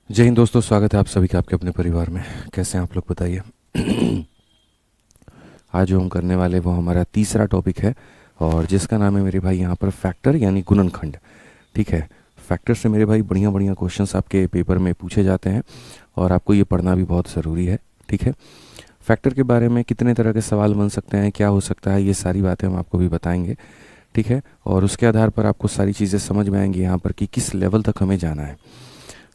जय हिंद दोस्तों, स्वागत है आप सभी का आपके अपने परिवार में। कैसे हैं आप लोग, बताइए। आज जो हम करने वाले वो हमारा तीसरा टॉपिक है और जिसका नाम है मेरे भाई यहाँ पर फैक्टर यानी गुणनखंड। ठीक है। फैक्टर से मेरे भाई बढ़िया बढ़िया क्वेश्चंस आपके पेपर में पूछे जाते हैं और आपको ये पढ़ना भी बहुत ज़रूरी है। ठीक है। फैक्टर के बारे में कितने तरह के सवाल बन सकते हैं, क्या हो सकता है, ये सारी बातें हम आपको भी बताएंगे। ठीक है। और उसके आधार पर आपको सारी चीज़ें समझ में आएंगी यहाँ पर कि किस लेवल तक हमें जाना है।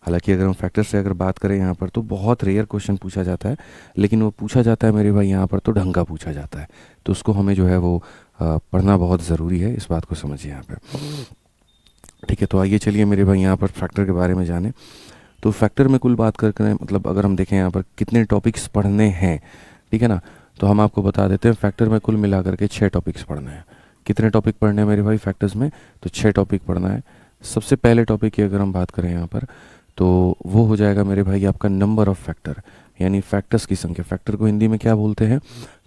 हालांकि अगर हम फैक्टर से अगर बात करें यहाँ पर तो बहुत रेयर क्वेश्चन पूछा जाता है, लेकिन वो पूछा जाता है मेरे भाई यहाँ पर तो ढंग का पूछा जाता है। तो उसको हमें जो है वो पढ़ना बहुत ज़रूरी है, इस बात को समझिए यहाँ पे। ठीक है। तो आइए चलिए मेरे भाई यहाँ पर फैक्टर के बारे में जाने। तो फैक्टर में कुल बात करके मतलब अगर हम देखें यहाँ पर कितने टॉपिक्स पढ़ने हैं, ठीक है ना, तो हम आपको बता देते हैं फैक्टर में कुल मिला करके 6 टॉपिक्स पढ़ने हैं। कितने टॉपिक पढ़ने हैं मेरे भाई फैक्टर्स में? तो 6 टॉपिक पढ़ना है। सबसे पहले टॉपिक की अगर हम बात करें यहाँ पर तो वो हो जाएगा मेरे भाई आपका नंबर ऑफ फैक्टर, यानी फैक्टर्स की संख्या। फैक्टर को हिंदी में क्या बोलते हैं?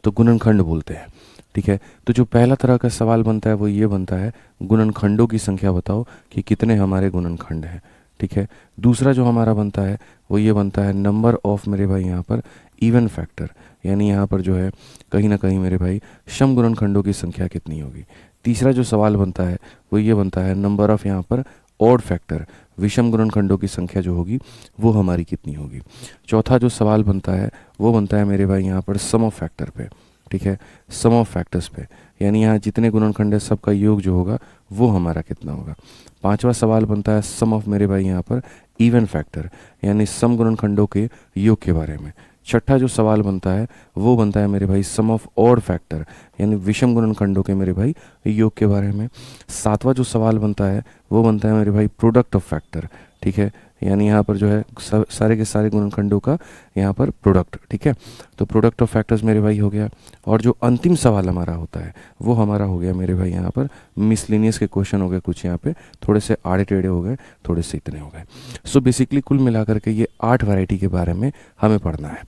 तो गुणनखंड बोलते हैं। ठीक है। तो जो पहला तरह का सवाल बनता है वो ये बनता है, गुणनखंडों की संख्या बताओ कि कितने हमारे गुणनखंड हैं। ठीक है। दूसरा जो हमारा बनता है वो ये बनता है नंबर ऑफ मेरे भाई यहाँ पर इवन फैक्टर, यानी यहाँ पर जो है कहीं ना कहीं मेरे भाई सम गुणनखंडों की संख्या कितनी होगी। तीसरा जो सवाल बनता है वो ये बनता है नंबर ऑफ यहाँ पर ऑड फैक्टर, विषम गुणनखंडों की संख्या जो होगी वो हमारी कितनी होगी। चौथा जो सवाल बनता है वो बनता है मेरे भाई यहाँ पर सम ऑफ फैक्टर पे। ठीक है। सम ऑफ फैक्टर्स पे, यानी यहाँ जितने गुणनखंड है सबका योग जो होगा वो हमारा कितना होगा। पांचवा सवाल बनता है सम ऑफ मेरे भाई यहाँ पर इवन फैक्टर, यानी सम गुणनखंडों के योग के बारे में। छठा जो सवाल बनता है वो बनता है मेरे भाई सम ऑफ ऑड फैक्टर, यानी विषम गुणनखंडों के मेरे भाई योग के बारे में। सातवां जो सवाल बनता है वो बनता है मेरे भाई प्रोडक्ट ऑफ फैक्टर। ठीक है। यानी यहाँ पर जो है सारे के सारे गुणनखंडों का यहाँ पर प्रोडक्ट। ठीक है। तो प्रोडक्ट ऑफ फैक्टर्स मेरे भाई हो गया। और जो अंतिम सवाल हमारा होता है वो हमारा हो गया मेरे भाई यहाँ पर मिसलिनियस के क्वेश्चन हो गए, कुछ यहाँ पे थोड़े से आड़े टेढ़े हो गए, थोड़े से इतने हो गए। सो बेसिकली कुल मिलाकर के ये 8 वैरायटी के बारे में हमें पढ़ना है।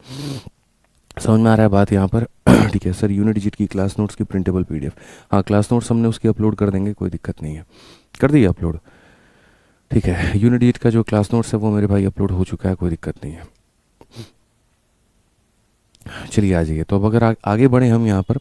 समझ में आ रहा है बात यहाँ पर? ठीक है सर। यूनिट डिजिट की क्लास नोट्स की प्रिंटेबल पीडीएफ, हाँ क्लास नोट्स हमने उसकी अपलोड कर देंगे, कोई दिक्कत नहीं है, कर दिए अपलोड। ठीक है। यूनिट डिजिट का जो क्लास नोट्स है वो मेरे भाई अपलोड हो चुका है, कोई दिक्कत नहीं है। चलिए आ जाइए। तो अब अगर आगे बढ़े हम यहाँ पर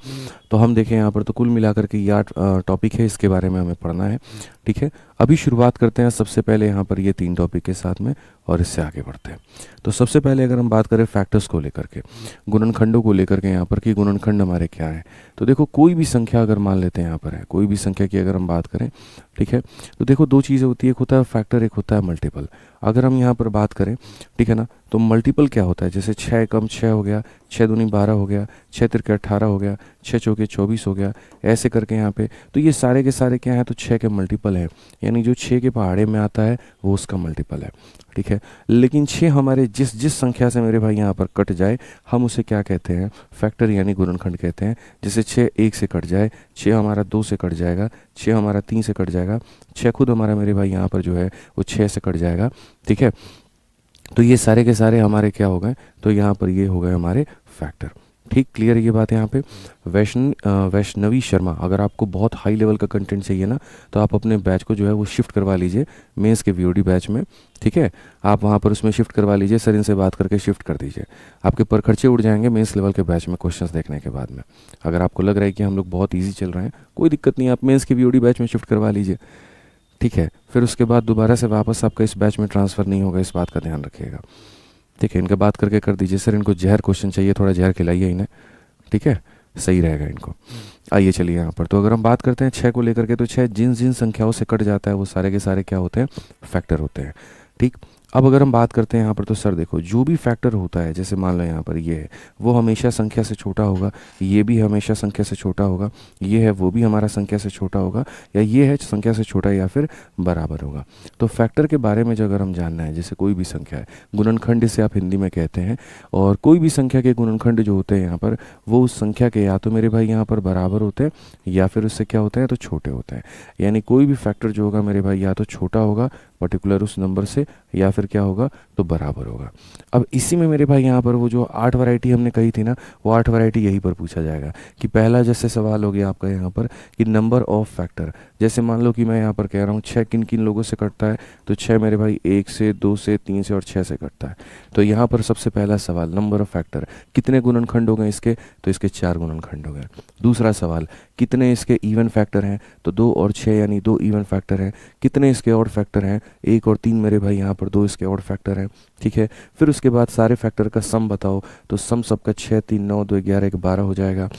तो हम देखें यहाँ पर तो कुल मिलाकर के ये 8 टॉपिक है, इसके बारे में हमें पढ़ना है। ठीक है। अभी शुरुआत करते हैं सबसे पहले यहाँ पर ये 3 टॉपिक के साथ में और इससे आगे बढ़ते हैं। तो सबसे पहले अगर हम बात करें फैक्टर्स को लेकर के, गुणनखंडों को लेकर के यहाँ पर कि गुणनखंड हमारे क्या है, तो देखो कोई भी संख्या अगर मान लेते हैं यहाँ पर है, कोई भी संख्या की अगर हम बात करें, ठीक है, तो देखो 2 चीज़ें होती है, एक होता है फैक्टर, एक होता है मल्टीपल। अगर हम यहाँ पर बात करें, ठीक है ना, तो मल्टीपल क्या होता है, जैसे 6 कम 6 हो गया, 6 दूनी 12 हो गया, 6 तिरके 18 हो गया, 6 चौके 24 हो गया, ऐसे करके यहाँ पे। तो ये सारे के सारे क्या है, तो 6 के मल्टीपल है, यानी जो 6 के पहाड़े में आता है वो उसका मल्टीपल है। ठीक है। लेकिन 6 हमारे जिस जिस संख्या से मेरे भाई यहाँ पर कट जाए हम उसे क्या कहते हैं, फैक्टर यानी गुणनखंड कहते हैं। जैसे 6 1 से कट जाए, 6 हमारा 2 से कट जाएगा, 6 हमारा 3 से कट जाएगा, 6 खुद हमारा मेरे भाई यहाँ पर जो है वो 6 से कट जाएगा। ठीक है। तो ये सारे के सारे हमारे क्या हो गए, तो यहाँ पर ये हो गए हमारे फैक्टर। ठीक, क्लियर ये बात यहाँ पे? वैष्णवी शर्मा, अगर आपको बहुत हाई लेवल का कंटेंट चाहिए ना तो आप अपने बैच को जो है वो शिफ्ट करवा लीजिए मेंस के वीओडी बैच में। ठीक है। आप वहाँ पर उसमें शिफ्ट करवा लीजिए, सर इनसे बात करके शिफ्ट कर दीजिए, आपके पर खर्चे उड़ जाएंगे मेंस लेवल के बैच में क्वेश्चंस देखने के बाद में। अगर आपको लग रहा है कि हम लोग बहुत ईजी चल रहे हैं, कोई दिक्कत नहीं, आप मेंस के वीओडी बैच में शिफ्ट करवा लीजिए। ठीक है। फिर उसके बाद दोबारा से वापस आपका इस बैच में ट्रांसफ़र नहीं होगा, इस बात का ध्यान रखिएगा। ठीक है। इनका बात करके कर दीजिए, सर इनको जहर क्वेश्चन चाहिए, थोड़ा जहर खिलाइए इन्हें। ठीक है, सही रहेगा इनको। आइए चलिए यहाँ पर तो अगर हम बात करते हैं 6 को लेकर के, तो 6 जिन जिन संख्याओं से कट जाता है वो सारे के सारे क्या होते हैं, फैक्टर होते हैं। ठीक। अब अगर हम बात करते हैं यहाँ पर तो सर देखो जो भी फैक्टर होता है, जैसे मान लो यहाँ पर ये है, वो हमेशा संख्या से छोटा होगा, ये भी हमेशा संख्या से छोटा होगा, ये है वो भी हमारा संख्या से छोटा होगा, या ये है संख्या से छोटा या फिर बराबर होगा। तो फैक्टर के बारे में जो अगर हम जानना है, जैसे कोई भी संख्या है, गुणनखंड इसे आप हिंदी में कहते हैं, और कोई भी संख्या के गुणनखंड जो होते हैं यहाँ पर वो उस संख्या के या तो मेरे भाई यहाँ पर बराबर होते हैं या फिर उससे क्या होते हैं, तो छोटे होते हैं। यानी कोई भी फैक्टर जो होगा मेरे भाई या तो छोटा होगा पर्टिकुलर उस नंबर से, या फिर क्या होगा, तो बराबर होगा। अब इसी में मेरे भाई यहाँ पर वो जो 8 वैरायटी हमने कही थी ना, वो 8 वैरायटी यहीं पर पूछा जाएगा कि पहला जैसे सवाल हो गया आपका यहाँ पर कि नंबर ऑफ फैक्टर। जैसे मान लो कि मैं यहाँ पर कह रहा हूँ 6 किन किन लोगों से कटता है, तो 6 मेरे भाई 1 से, 2 से, 3 से और 6 से कटता है। तो यहाँ पर सबसे पहला सवाल नंबर ऑफ फैक्टर, कितने गुणनखंड हो गए इसके, तो इसके 4 गुणनखंड हो गए। दूसरा सवाल कितने इसके इवन फैक्टर हैं, तो 2 और 6 यानी 2 इवन फैक्टर हैं। कितने इसके ऑड फैक्टर हैं, 1 और 3 मेरे भाई यहाँ पर 2 इसके ऑड फैक्टर हैं। ठीक है, फिर उसके बाद सारे फैक्टर का सम बताओ, तो सम सबका 6 3 9 2 11 1 12 हो जाएगा।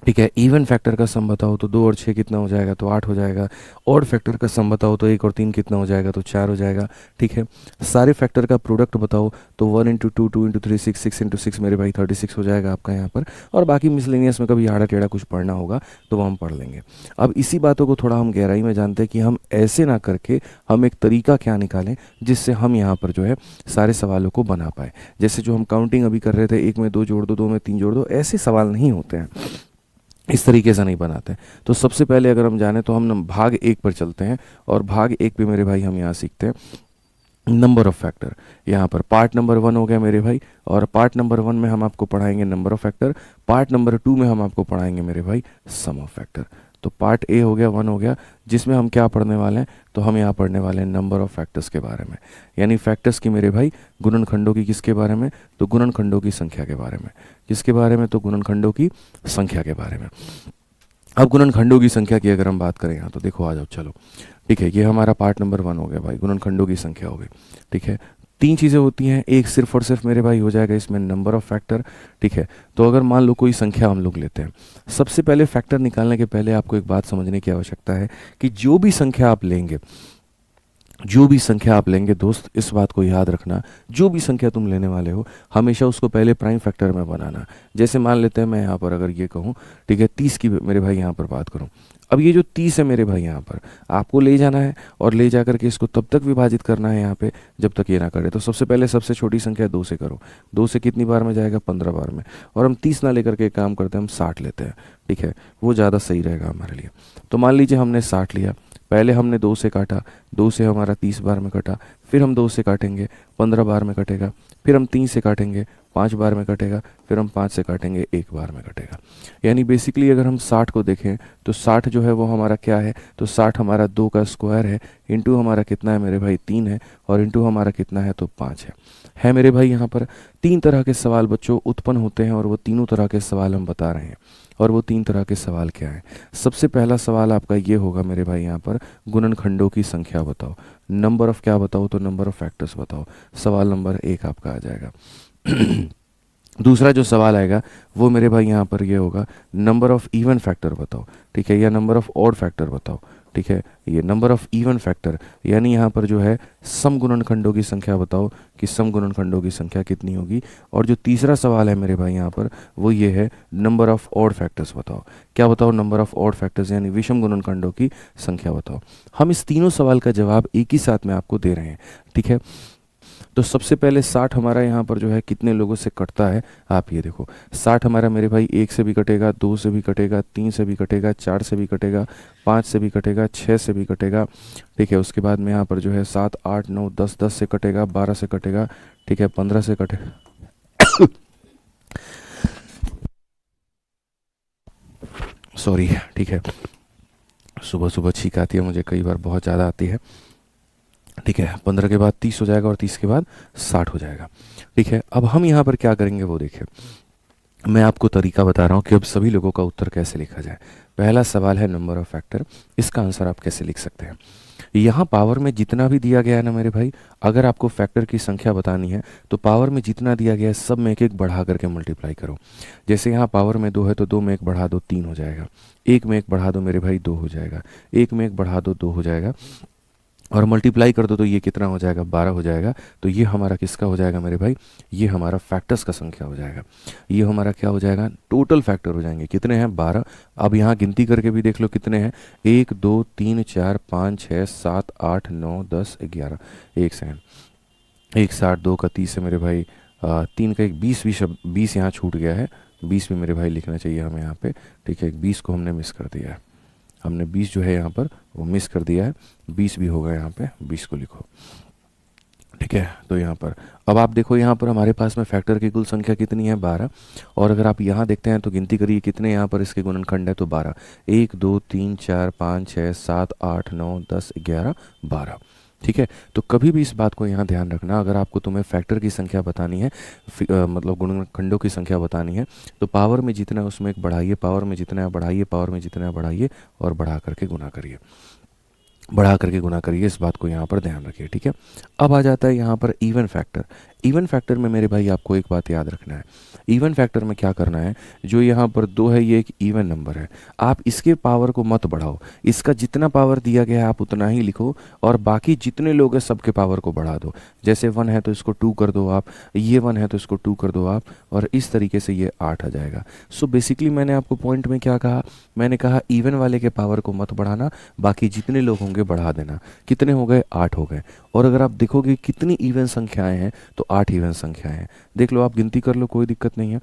ठीक है, इवन फैक्टर का सम बताओ तो 2 और 6 कितना हो जाएगा, तो 8 हो जाएगा। ऑड फैक्टर का सम बताओ तो 1 और 3 कितना हो जाएगा, तो 4 हो जाएगा। ठीक है, सारे फैक्टर का प्रोडक्ट बताओ तो 1 इंटू 2 2 इंटू 3 6 6 इंटू 6 मेरे भाई 36 हो जाएगा आपका यहाँ पर। और बाकी मिसलेनियस में कभी आड़ा टेढ़ा कुछ पढ़ना होगा तो वो हम पढ़ लेंगे। अब इसी बातों को थोड़ा हम गहराई में जानते हैं कि हम ऐसे ना करके हम एक तरीका क्या निकालें जिससे हम यहाँ पर जो है सारे सवालों को बना पाए। जैसे जो हम काउंटिंग अभी कर रहे थे, 1 में 2 जोड़ दो, 2 में 3 जोड़ दो, ऐसे सवाल नहीं होते हैं, इस तरीके से नहीं बनाते। तो सबसे पहले अगर हम जाने तो हम भाग 1 पर चलते हैं, और भाग 1 पे मेरे भाई हम यहाँ सीखते हैं नंबर ऑफ फैक्टर। यहाँ पर पार्ट नंबर 1 हो गया मेरे भाई, और पार्ट नंबर 1 में हम आपको पढ़ाएंगे number of factor. Part number 2 में हम आपको पढ़ाएंगे मेरे भाई सम ऑफ फैक्टर। तो पार्ट ए हो गया 1 हो गया, जिसमें हम क्या पढ़ने वाले हैं, तो हम यहाँ पढ़ने वाले हैं नंबर ऑफ फैक्टर्स के बारे में, यानी फैक्टर्स की मेरे भाई गुणनखंडों की किसके बारे में, तो गुणनखंडों की संख्या के बारे में। किसके बारे में, तो गुणनखंडों की संख्या के बारे में। अब गुणनखंडों की संख्या की अगर हम बात करें यहाँ, तो देखो आ जाओ चलो। ठीक है, ये हमारा पार्ट नंबर 1 हो गया भाई, गुणनखंडों की संख्या हो गई। ठीक है, 3 चीज़ें होती हैं, एक सिर्फ और सिर्फ मेरे भाई हो जाएगा इसमें नंबर ऑफ फैक्टर। ठीक है, तो अगर मान लो कोई संख्या हम लोग लेते हैं, सबसे पहले फैक्टर निकालने के पहले आपको एक बात समझने की आवश्यकता है कि जो भी संख्या आप लेंगे, जो भी संख्या आप लेंगे दोस्त, इस बात को याद रखना, जो भी संख्या तुम लेने वाले हो हमेशा उसको पहले प्राइम फैक्टर में बनाना। जैसे मान लेते हैं मैं यहाँ पर अगर ये कहूँ, ठीक है, 30 की मेरे भाई यहाँ पर बात करूँ। अब ये जो 30 है मेरे भाई यहाँ पर आपको ले जाना है, और ले जा करके इसको तब तक विभाजित करना है यहाँ पे जब तक ये ना करे। तो सबसे पहले सबसे छोटी संख्या 2 से करो, 2 से कितनी बार में जाएगा, 15 बार में। और हम 30 ना लेकर के एक काम करते हैं, हम 60 लेते हैं। ठीक है, वो ज़्यादा सही रहेगा हमारे लिए। तो मान लीजिए हमने 60 लिया, पहले हमने 2 से काटा, 2 से हमारा 30 बार में कटा, फिर हम 2 से काटेंगे 15 बार में कटेगा, फिर हम 3 से काटेंगे 5 बार में कटेगा, फिर हम 5 से काटेंगे 1 बार में कटेगा। यानी बेसिकली अगर हम 60 को देखें तो 60 जो है वो हमारा क्या है, तो 60 हमारा 2 का स्क्वायर है, इंटू हमारा कितना है मेरे भाई 3 है, और इंटू हमारा कितना है, तो 5 है मेरे भाई। यहाँ पर 3 तरह के सवाल बच्चों उत्पन्न होते हैं, और वो तीनों तरह के सवाल हम बता रहे हैं। और वो 3 तरह के सवाल क्या हैं, सबसे पहला सवाल आपका ये होगा मेरे भाई यहाँ पर गुणनखंडों की संख्या बताओ, नंबर ऑफ क्या बताओ, तो नंबर ऑफ फैक्टर्स बताओ। सवाल नंबर 1 आपका आ जाएगा। दूसरा जो सवाल आएगा वो मेरे भाई यहाँ पर ये होगा नंबर ऑफ इवन फैक्टर बताओ। ठीक है, या नंबर ऑफ ऑड फैक्टर बताओ। ठीक है, ये नंबर ऑफ इवन फैक्टर यानी यहाँ पर जो है सम गुणनखंडों की संख्या बताओ कि सम गुणनखंडों की संख्या कितनी होगी। और जो तीसरा सवाल है मेरे भाई यहाँ पर वो ये है नंबर ऑफ ऑड फैक्टर्स बताओ। क्या बताओ, नंबर ऑफ ऑड फैक्टर्स यानी विषम गुणनखंडों की संख्या बताओ। हम इस तीनों सवाल का जवाब एक ही साथ में आपको दे रहे हैं। ठीक है, तो सबसे पहले 60 हमारा यहाँ पर जो है कितने लोगों से कटता है, आप ये देखो 60 हमारा मेरे भाई 1 से भी कटेगा, 2 से भी कटेगा, 3 से भी कटेगा, 4 से भी कटेगा, 5 से भी कटेगा, 6 से भी कटेगा। ठीक है, उसके बाद में यहाँ पर जो है 7 8 9 10, 10 से कटेगा, 12 से कटेगा। ठीक है, 15 से कटेगा। सॉरी। ठीक है, सुबह सुबह छींक आती है मुझे, कई बार बहुत ज़्यादा आती है। ठीक है, 15 के बाद 30 हो जाएगा, और 30 के बाद 60 हो जाएगा। ठीक है, अब हम यहाँ पर क्या करेंगे वो देखिए, मैं आपको तरीका बता रहा हूँ कि अब सभी लोगों का उत्तर कैसे लिखा जाए। पहला सवाल है नंबर ऑफ फैक्टर, इसका आंसर आप कैसे लिख सकते हैं। यहाँ पावर में जितना भी दिया गया है ना मेरे भाई, अगर आपको फैक्टर की संख्या बतानी है तो पावर में जितना दिया गया है सब में एक एक बढ़ा करके मल्टीप्लाई करो। जैसे यहाँ पावर में 2 है तो 2 में 1 बढ़ा दो 3 हो जाएगा, 1 में 1 बढ़ा दो मेरे भाई 2 हो जाएगा, 1 में 1 बढ़ा दो 2 हो जाएगा, और मल्टीप्लाई कर दो तो ये कितना हो जाएगा, 12 हो जाएगा। तो ये हमारा किसका हो जाएगा मेरे भाई, ये हमारा फैक्टर्स का संख्या हो जाएगा। ये हमारा क्या हो जाएगा, टोटल फैक्टर हो जाएंगे। कितने हैं, 12। अब यहाँ गिनती करके भी देख लो कितने हैं, 1 2 3 4 5 6 7 8 9 10 11। एक सेकेंड, 1 60 2 का 30 है मेरे भाई, 3 का 1 20, 20 यहाँ छूट गया है, 20 भी मेरे भाई लिखना चाहिए हमें यहाँ पे। ठीक है, 20 को हमने मिस कर दिया है, हमने 20 जो है यहाँ पर वो मिस कर दिया है, 20 भी होगा यहाँ पे, 20 को लिखो। ठीक ठीक है। तो यहाँ पर अब आप देखो, यहाँ पर हमारे पास में फैक्टर की कुल संख्या कितनी है, 12। और अगर आप यहाँ देखते हैं तो गिनती करिए कितने यहाँ पर इसके गुणनखंड है, तो 12। 1 2 3 4 5 6 7 8 9 10 11 12। ठीक है। तो कभी भी इस बात को यहाँ ध्यान रखना, अगर आपको तुम्हें फैक्टर की संख्या बतानी है, मतलब गुणनखंडों की संख्या बतानी है, तो पावर में जितना है उसमें एक बढ़ाइए, पावर में जितना है बढ़ाइए, पावर में जितना है बढ़ाइए, और बढ़ा करके गुना करिए, बढ़ा करके गुना करिए। इस बात को यहाँ पर ध्यान रखिए। ठीक है। अब आ जाता है यहाँ पर इवन फैक्टर। इवन फैक्टर में मेरे भाई आपको एक बात याद रखना है, इवन फैक्टर में क्या करना है, जो यहाँ पर 2 है ये एक इवन नंबर है, आप इसके पावर को मत बढ़ाओ, इसका जितना पावर दिया गया है आप उतना ही लिखो, और बाकी जितने लोग हैं सबके पावर को बढ़ा दो। जैसे 1 है तो इसको 2 कर दो आप, ये 1 है तो इसको 2 कर दो आप, और इस तरीके से ये 8 आ जाएगा। सो बेसिकली मैंने आपको पॉइंट में क्या कहा, मैंने कहा इवन वाले के पावर को मत बढ़ाना, बाकी जितने लोग होंगे बढ़ा देना। कितने हो गए, 8 हो गए। और अगर आप देखोगे कितनी इवन संख्याएं हैं, तो 8 इवन संख्याएं हैं। देख लो, आप गिनती कर लो, कोई दिक्कत नहीं है।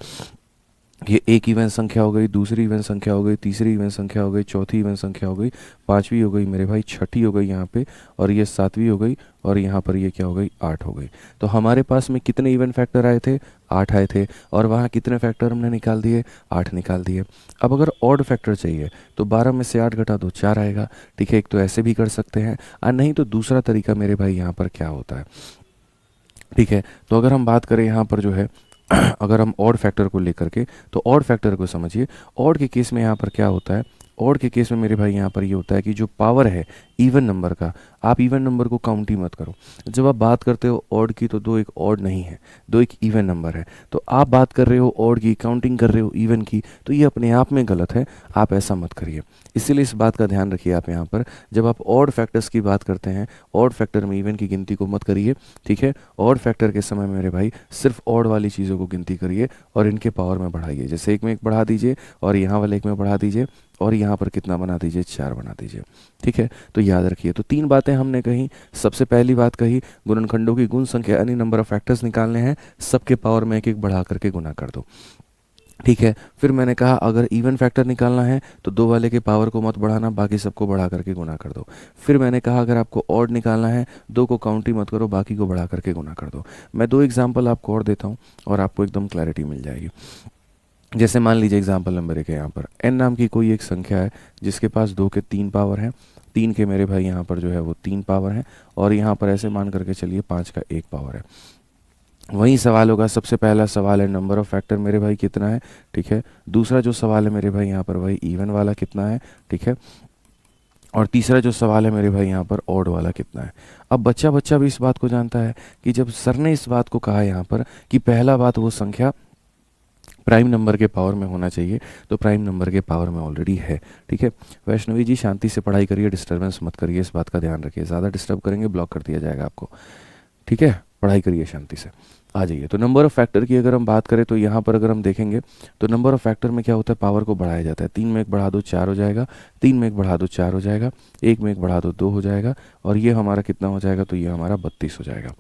ये एक इवन संख्या हो गई, दूसरी इवन संख्या हो गई, तीसरी इवन संख्या हो गई, चौथी इवन संख्या हो गई, पांचवी हो गई मेरे भाई, छठी हो गई यहाँ पे, और ये सातवीं हो गई, और यहाँ पर ये क्या हो गई, 8 हो गई। तो हमारे पास में कितने इवन फैक्टर आए थे, 8 आए थे। और वहाँ कितने फैक्टर हमने निकाल दिए, 8 निकाल दिए। अब अगर ऑड फैक्टर चाहिए तो 12 में से 8 घटा दो, 4 आएगा। ठीक है, एक तो ऐसे भी कर सकते हैं, और नहीं तो दूसरा तरीका मेरे भाई यहाँ पर क्या होता है। ठीक है। तो अगर हम बात करें यहाँ पर जो है अगर हम ऑड फैक्टर को लेकर के, तो ऑड फैक्टर को समझिए। ऑड के केस में यहाँ पर क्या होता है, ऑड के केस में मेरे भाई यहाँ पर ये होता है कि जो पावर है इवन नंबर का, आप इवन नंबर को काउंट ही मत करो। जब आप बात करते हो ऑड की, तो 2 एक ऑड नहीं है, 2 एक इवन नंबर है। तो आप बात कर रहे हो ऑड की, काउंटिंग कर रहे हो इवन की, तो ये अपने आप में गलत है, आप ऐसा मत करिए। इसीलिए इस बात का ध्यान रखिए आप यहाँ पर, जब आप ऑड फैक्टर्स की बात करते हैं, ऑड फैक्टर में इवन की गिनती को मत करिए। ठीक है। ऑड फैक्टर के समय मेरे भाई सिर्फ ऑड वाली चीज़ों को गिनती करिए और इनके पावर में बढ़ाइए। जैसे 1 में 1 बढ़ा दीजिए, और यहाँ वाले 1 में बढ़ा दीजिए, और यहाँ पर कितना बना दीजिए, 4 बना दीजिए। ठीक है। तो याद रखिए, तो 3 बातें हमने कही। सबसे पहली बात कही, गुणनखंडों की गुण संख्या यानी नंबर ऑफ फैक्टर्स निकालने हैं, सबके पावर में 1 1 बढ़ा करके गुना कर दो। ठीक है। फिर मैंने कहा अगर इवन फैक्टर निकालना है तो 2 वाले के पावर को मत बढ़ाना, बाकी सबको बढ़ा करके गुना कर दो। फिर मैंने कहा अगर आपको ऑड निकालना है, 2 को काउंट ही मत करो, बाकी को बढ़ा करके गुना कर दो। मैं 2 एग्जाम्पल आपको और देता हूँ और आपको एकदम क्लैरिटी मिल जाएगी। जैसे मान लीजिए एग्जाम्पल नंबर 1 है, यहाँ पर n नाम की कोई एक संख्या है जिसके पास 2 के 3 पावर हैं, 3 के मेरे भाई यहाँ पर जो है वो 3 पावर हैं, और यहाँ पर ऐसे मान करके चलिए 5 का 1 पावर है। वही सवाल होगा, सबसे पहला सवाल है नंबर ऑफ फैक्टर मेरे भाई कितना है। ठीक है। दूसरा जो सवाल है मेरे भाई यहाँ पर वही इवन वाला कितना है। ठीक है। और तीसरा जो सवाल है मेरे भाई यहाँ पर ऑड वाला कितना है। अब बच्चा बच्चा भी इस बात को जानता है कि जब सर ने इस बात को कहा यहाँ पर कि पहला बात वो संख्या प्राइम नंबर के पावर में होना चाहिए, तो प्राइम नंबर के पावर में ऑलरेडी है। ठीक है। वैष्णवी जी शांति से पढ़ाई करिए, डिस्टर्बेंस मत करिए, इस बात का ध्यान रखिए, ज़्यादा डिस्टर्ब करेंगे ब्लॉक कर दिया जाएगा आपको। ठीक है। पढ़ाई करिए शांति से। आ जाइए, तो नंबर ऑफ फैक्टर की अगर हम बात करें तो यहाँ पर अगर हम देखेंगे तो नंबर ऑफ फैक्टर में क्या होता है, पावर को बढ़ाया जाता है। 3 में 1 बढ़ा दो 4 हो जाएगा, 3 में 1 बढ़ा दो 4 हो जाएगा, 1 में 1 बढ़ा दो 2 हो जाएगा, और ये हमारा कितना हो जाएगा, तो ये हमारा 32 हो जाएगा।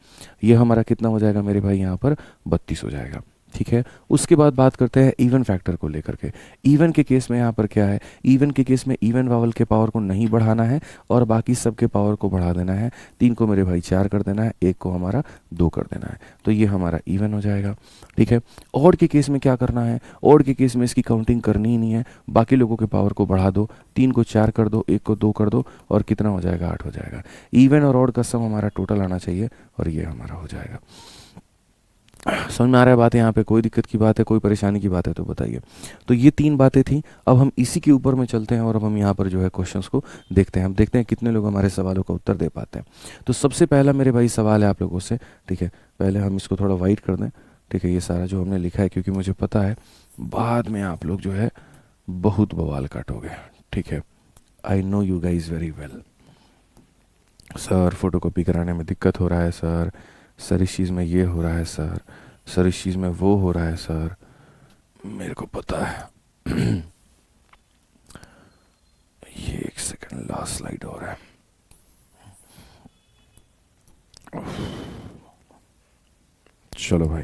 ये हमारा कितना हो जाएगा मेरे भाई यहाँ पर, 32 हो जाएगा। ठीक है। उसके बाद बात करते हैं इवन फैक्टर को लेकर के। इवन के केस में यहाँ पर क्या है, इवन के केस में इवन वावल के पावर को नहीं बढ़ाना है और बाकी सबके पावर को बढ़ा देना है। 3 को मेरे भाई 4 कर देना है, 1 को हमारा 2 कर देना है, तो ये हमारा इवन हो जाएगा। ठीक है। ऑड के केस में क्या करना है, ऑड के केस में इसकी काउंटिंग करनी ही नहीं है, बाकी लोगों के पावर को बढ़ा दो, 3 को 4 कर दो, 1 को 2 कर दो, और कितना हो जाएगा, 8 हो जाएगा। इवन और ऑड का सम हमारा टोटल आना चाहिए, और ये हमारा हो जाएगा। समझ में आ रहा है बात, यहाँ पे कोई दिक्कत की बात है, कोई परेशानी की बात है तो बताइए। तो ये 3 बातें थी। अब हम इसी के ऊपर में चलते हैं और अब हम यहाँ पर जो है क्वेश्चंस को देखते हैं। हम देखते हैं कितने लोग हमारे सवालों का उत्तर दे पाते हैं। तो सबसे पहला मेरे भाई सवाल है आप लोगों से। ठीक है। पहले हम इसको थोड़ा वाइट कर दें। ठीक है। ये सारा जो हमने लिखा है, क्योंकि मुझे पता है बाद में आप लोग जो है बहुत बवाल काटोगे। ठीक है। I know you guys very well. Sir photocopy कराने में दिक्कत हो रहा है सर, सर इस चीज़ में ये हो रहा है सर, सर इस चीज़ में वो हो रहा है सर, मेरे को पता है। ये एक सेकंड, लास्ट स्लाइड हो रहा है। चलो भाई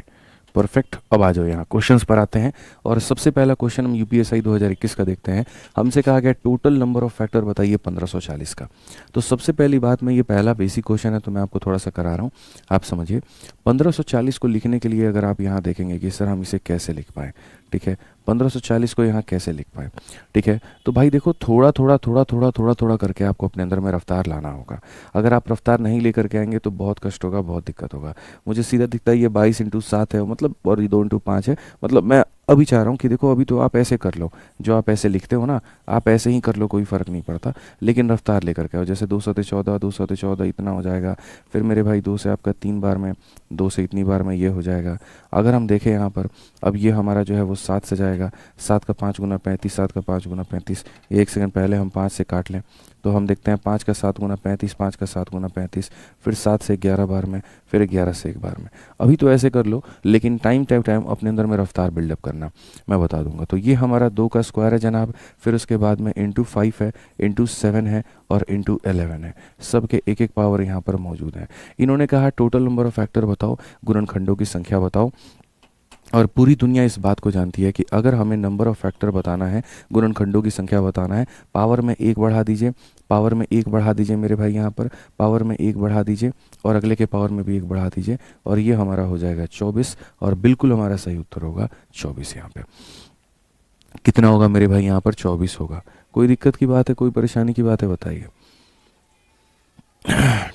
परफेक्ट। अब आ जाओ यहाँ क्वेश्चंस पर आते हैं। और सबसे पहला क्वेश्चन हम यूपीएसआई 2021 का देखते हैं। हमसे कहा गया टोटल नंबर ऑफ फैक्टर बताइए 1540 का। तो सबसे पहली बात में, ये पहला बेसिक क्वेश्चन है तो मैं आपको थोड़ा सा करा रहा हूँ, आप समझिए। 1540 को लिखने के लिए अगर आप यहाँ देखेंगे कि सर हम इसे कैसे लिख पाएँ, ठीक है, 1540 को यहाँ कैसे लिख पाए, ठीक है, तो भाई देखो थोड़ा थोड़ा थोड़ा थोड़ा थोड़ा थोड़ा करके आपको अपने अंदर में रफ्तार लाना होगा। अगर आप रफ्तार नहीं लेकर के आएंगे तो बहुत कष्ट होगा, बहुत दिक्कत होगा। मुझे सीधा दिखता है ये 22 × 7 है, मतलब, और ये 2 × 5 है, मतलब मैं अभी चाह रहा हूँ कि देखो अभी तो आप ऐसे कर लो, जो आप ऐसे लिखते हो ना आप ऐसे ही कर लो, कोई फ़र्क नहीं पड़ता, लेकिन रफ्तार लेकर के आओ। जैसे 2 × 14 2 × 14 इतना हो जाएगा, फिर मेरे भाई 2 से आपका 3 बार में, 2 से इतनी बार में ये हो जाएगा। अगर हम देखें यहाँ पर, अब ये हमारा जो है वो 7 से जाएगा, 7 का 5 × 35, 7 का 5 × 35। एक सेकंड पहले हम 5 से काट लें तो हम देखते हैं 5 का 7 × 35, 5 का 7 × 35, फिर 7 से 11 बार में, फिर 11 से 1 बार में। अभी तो ऐसे कर लो, लेकिन टाइम अपने अंदर में रफ्तार बिल्डअप करना मैं बता दूंगा। तो ये हमारा 2 का स्क्वायर है जनाब, फिर उसके बाद में ×5 है, ×7 है और ×11 है। सब के एक एक पावर यहाँ पर मौजूद है। इन्होंने कहा टोटल नंबर ऑफ फैक्टर बताओ, गुणनखंडों की संख्या बताओ। और पूरी दुनिया इस बात को जानती है कि अगर हमें नंबर ऑफ फैक्टर बताना है, गुणनखंडों की संख्या बताना है, पावर में 1 बढ़ा दीजिए, पावर में 1 बढ़ा दीजिए मेरे भाई, यहाँ पर पावर में 1 बढ़ा दीजिए और अगले के पावर में भी 1 बढ़ा दीजिए, और ये हमारा हो जाएगा 24, और बिल्कुल हमारा सही उत्तर होगा 24। यहाँ पे कितना होगा मेरे भाई, यहाँ पर 24 होगा। कोई दिक्कत की बात है, कोई परेशानी की बात है, बताइए।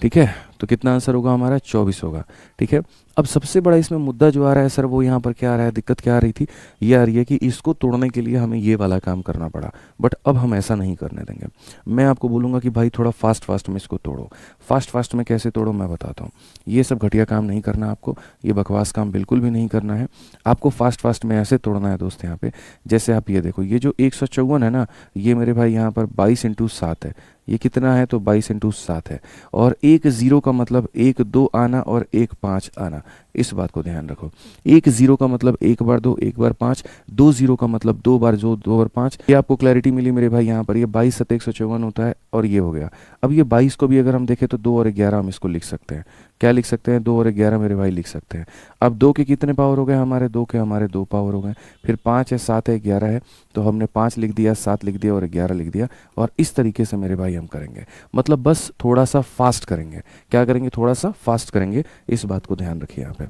ठीक है, तो कितना आंसर होगा हमारा, 24 होगा। ठीक है, अब सबसे बड़ा इसमें मुद्दा जो आ रहा है सर, वो यहाँ पर क्या आ रहा है, दिक्कत क्या आ रही थी, ये आ रही है कि इसको तोड़ने के लिए हमें ये वाला काम करना पड़ा, बट अब हम ऐसा नहीं करने देंगे। मैं आपको बोलूँगा कि भाई थोड़ा फास्ट में इसको तोड़ो। फास्ट में कैसे तोड़ो मैं बताता हूँ। ये सब घटिया काम नहीं करना आपको, ये बकवास काम बिल्कुल भी नहीं करना है आपको। फास्ट में ऐसे तोड़ना है दोस्त यहाँ पे, जैसे आप ये देखो, ये जो 154 है ना, ये मेरे भाई यहाँ पर 22 × 7 है। ये कितना है, तो 22 × 7 है। और 1 0 का मतलब 1 2 आना और 1 5 आना, इस बात को ध्यान रखो। 1 0 का मतलब 1 बार 2, 1 बार 5, 2 0 का मतलब 2 बार 2 बार 5। ये आपको क्लैरिटी मिली मेरे भाई यहाँ पर। ये 22 7 154 होता है, और ये हो गया। अब ये 22 को भी अगर हम देखें तो 2 और 11 हम इसको लिख सकते हैं। क्या लिख सकते हैं, 2 और 11 मेरे भाई लिख सकते हैं। अब 2 के कितने पावर हो गए हमारे, 2 के हमारे 2 पावर हो गए। फिर 5 है, 7 है, 11 है, तो हमने 5 लिख दिया, 7 लिख दिया और 11 लिख दिया। और इस तरीके से मेरे भाई हम करेंगे, मतलब बस थोड़ा सा फास्ट करेंगे। क्या करेंगे, थोड़ा सा फास्ट करेंगे, इस बात को ध्यान रखिए यहाँ पे।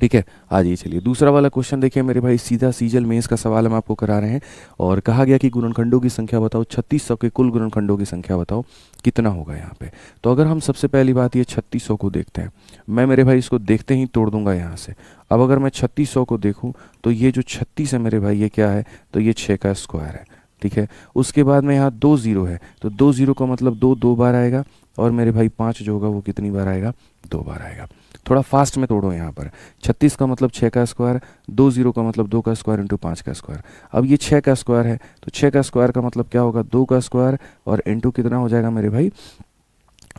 ठीक है, आ जाइए चलिए दूसरा वाला क्वेश्चन देखिए मेरे भाई। सीधा सीजल मेंस का सवाल हम आपको करा रहे हैं, और कहा गया कि गुणनखंडों की संख्या बताओ, 3600 के कुल गुणनखंडों की संख्या बताओ, कितना होगा यहाँ पे। तो अगर हम सबसे पहली बात ये 3600 को देखते हैं, मैं मेरे भाई इसको देखते ही तोड़ दूंगा यहाँ से। अब अगर मैं 3600 को देखूँ तो ये जो 36 है मेरे भाई, ये क्या है, तो ये 6 का स्क्वायर है। ठीक है, उसके बाद में यहाँ 2 0 है, तो 2 0 का मतलब 2 बार आएगा, और मेरे भाई 5 जो होगा वो कितनी बार आएगा, 2 बार आएगा। थोड़ा फास्ट में तोड़ो यहाँ पर। 36 का मतलब 6 का स्क्वायर, 2 0 का मतलब 2 का स्क्वायर इंटू 5 का स्क्वायर। अब ये 6 का स्क्वायर है, तो 6 का स्क्वायर का मतलब क्या होगा, 2 का स्क्वायर, और इंटू कितना हो जाएगा मेरे भाई,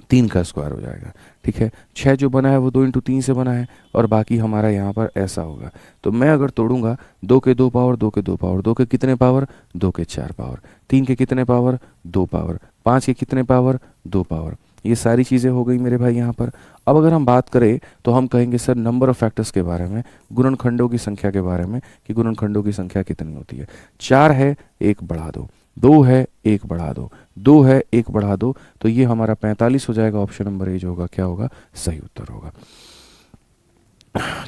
3 का स्क्वायर हो जाएगा। ठीक है, 6 जो बना है वो 2 × 3 से बना है, और बाकी हमारा यहाँ पर ऐसा होगा। तो मैं अगर तोड़ूंगा, 2 के 2 पावर, 2 के 2 पावर, 2 के कितने पावर, 2 के 4 पावर, 3 के कितने पावर, 2 पावर, 5 के कितने पावर, 2 पावर। ये सारी चीज़ें हो गई मेरे भाई यहाँ पर। अब अगर हम बात करें तो हम कहेंगे सर नंबर ऑफ फैक्टर्स के बारे में, गुणनखंडों की संख्या के बारे में, कि गुणनखंडों की संख्या कितनी होती है। 4 है, 1 बढ़ा दो, 2 है, 1 बढ़ा दो, 2 है, 1 बढ़ा दो, तो ये हमारा 45 हो जाएगा। ऑप्शन नंबर ए जो होगा क्या होगा, सही उत्तर होगा।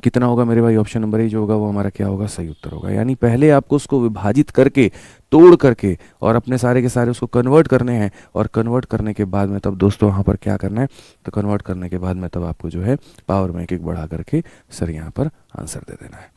कितना होगा मेरे भाई, ऑप्शन नंबर ए जो होगा वो हमारा क्या होगा, सही उत्तर होगा। यानी पहले आपको उसको विभाजित करके, तोड़ करके, और अपने सारे के सारे उसको कन्वर्ट करने हैं, और कन्वर्ट करने के बाद में तब दोस्तों वहाँ पर क्या करना है, तो कन्वर्ट करने के बाद में तब आपको जो है पावर में 1 बढ़ा करके सर यहाँ पर आंसर दे देना है।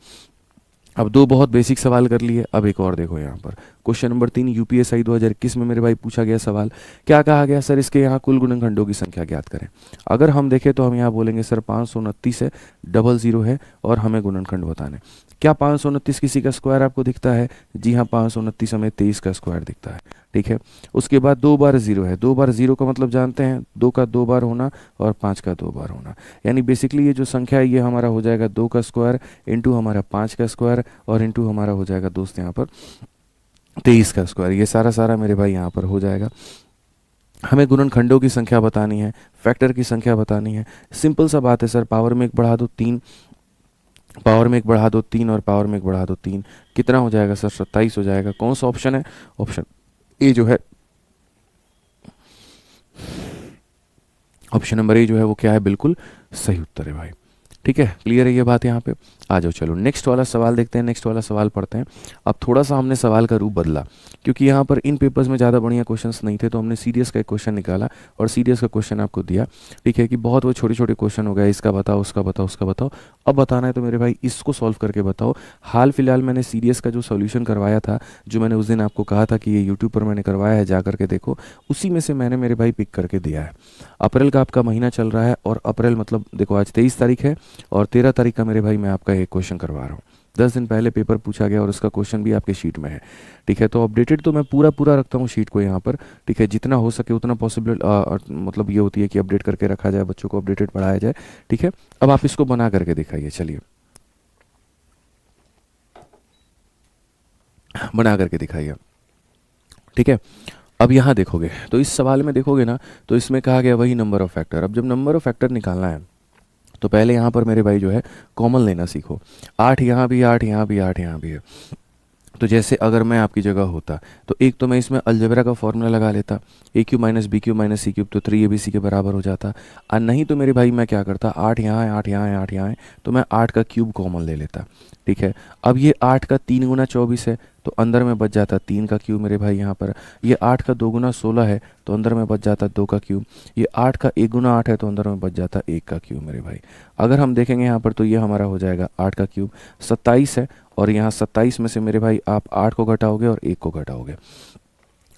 अब 2 बहुत बेसिक सवाल कर लिए, अब एक और देखो यहाँ पर। क्वेश्चन नंबर 3 यूपीएसआई 2021 में मेरे भाई पूछा गया सवाल, क्या कहा गया सर, इसके यहाँ कुल गुणनखंडों की संख्या ज्ञात करें। अगर हम देखें तो हम यहाँ बोलेंगे सर 529 है, 00 है, और हमें गुणनखंड बताने। क्या 529 किसी का स्क्वायर आपको दिखता है, जी हाँ, 529 हमें 23 का स्क्वायर दिखता है। ठीक है, उसके बाद 2 बार 0 है, 2 बार 0 का मतलब जानते हैं, 2 का 2 बार होना और 5 का 2 बार होना। यानी बेसिकली ये जो संख्या है ये हमारा हो जाएगा 2 का स्क्वायर इंटू हमारा 5 का स्क्वायर, और इंटू हमारा हो जाएगा दोस्त यहाँ पर 23 का स्क्वायर। ये सारा मेरे भाई यहाँ पर हो जाएगा। हमें गुणनखंडों की संख्या बतानी है, फैक्टर की संख्या बतानी है। सिंपल सा बात है सर, पावर में 1 बढ़ा दो 3, पावर में एक बढ़ा दो 3 और पावर में एक बढ़ा दो 3, कितना हो जाएगा सर? 27 हो जाएगा। कौन सा ऑप्शन है? ऑप्शन ए जो है, ऑप्शन नंबर ए जो है वो क्या है? बिल्कुल सही उत्तर है भाई। ठीक है, क्लियर है ये बात यहाँ पे? आ जाओ, चलो नेक्स्ट वाला सवाल देखते हैं, नेक्स्ट वाला सवाल पढ़ते हैं। अब थोड़ा सा हमने सवाल का रूप बदला, क्योंकि यहाँ पर इन पेपर्स में ज़्यादा बढ़िया क्वेश्चंस नहीं थे, तो हमने सीडीएस का एक क्वेश्चन निकाला और सीडीएस का क्वेश्चन आपको दिया। ठीक है, कि बहुत वो छोटे छोटे क्वेश्चन हो गया, इसका बताओ, उसका बताओ, उसका बताओ। अब बताना है तो मेरे भाई इसको सॉल्व करके बताओ। हाल फिलहाल मैंने सीडीएस का जो सोल्यूशन करवाया था, जो मैंने उस दिन आपको कहा था कि ये यूट्यूब पर मैंने करवाया है, जा करके देखो, उसी में से मैंने मेरे भाई पिक करके दिया है। अप्रैल का आपका महीना चल रहा है, और अप्रैल मतलब देखो आज 23 तारीख है, और 13 तारीख का मेरे भाई मैं आपका एक क्वेश्चन करवा रहा हूँ। 10 दिन पहले पेपर पूछा गया और उसका क्वेश्चन भी आपके शीट में है। ठीक है, तो अपडेटेड तो मैं पूरा पूरा रखता हूँ शीट को यहाँ पर। ठीक है, जितना हो सके उतना पॉसिबल, मतलब ये होती है कि अपडेट करके रखा जाए, बच्चों को अपडेटेड पढ़ाया जाए। ठीक है, अब आप इसको बना करके दिखाइए, चलिए बना करके दिखाइए। ठीक है, अब यहाँ देखोगे तो इस सवाल में देखोगे ना, तो इसमें कहा गया वही नंबर ऑफ फैक्टर। अब जब नंबर ऑफ फैक्टर निकालना है तो पहले यहाँ पर मेरे भाई जो है कॉमन लेना सीखो। 8 यहाँ भी, 8 यहाँ भी, 8 यहाँ भी है। तो जैसे अगर मैं आपकी जगह होता तो एक तो मैं इसमें अलजेब्रा का फॉर्मूला लगा लेता, A cube minus B cube minus C cube, तो 3abc के बराबर हो जाता। और नहीं तो मेरे भाई मैं क्या करता, 8 यहाँ है, 8 यहाँ है, 8 यहाँ है, तो मैं 8 का क्यूब कॉमन ले लेता। ठीक है, अब ये 8 का 3 गुना 24 है, तो अंदर में बच जाता 3 का क्यूब मेरे भाई यहाँ पर। ये 8 का 2 गुना 16 है, तो अंदर में बच जाता 2 का क्यूब। ये 8 का 1 गुना 8 है, तो अंदर में बच जाता 1 का क्यूब मेरे भाई। अगर हम देखेंगे यहाँ पर तो ये हमारा हो जाएगा 8 का क्यूब 27 है, और यहाँ 27 में से मेरे भाई आप 8 को घटाओगे और 1 को घटाओगे।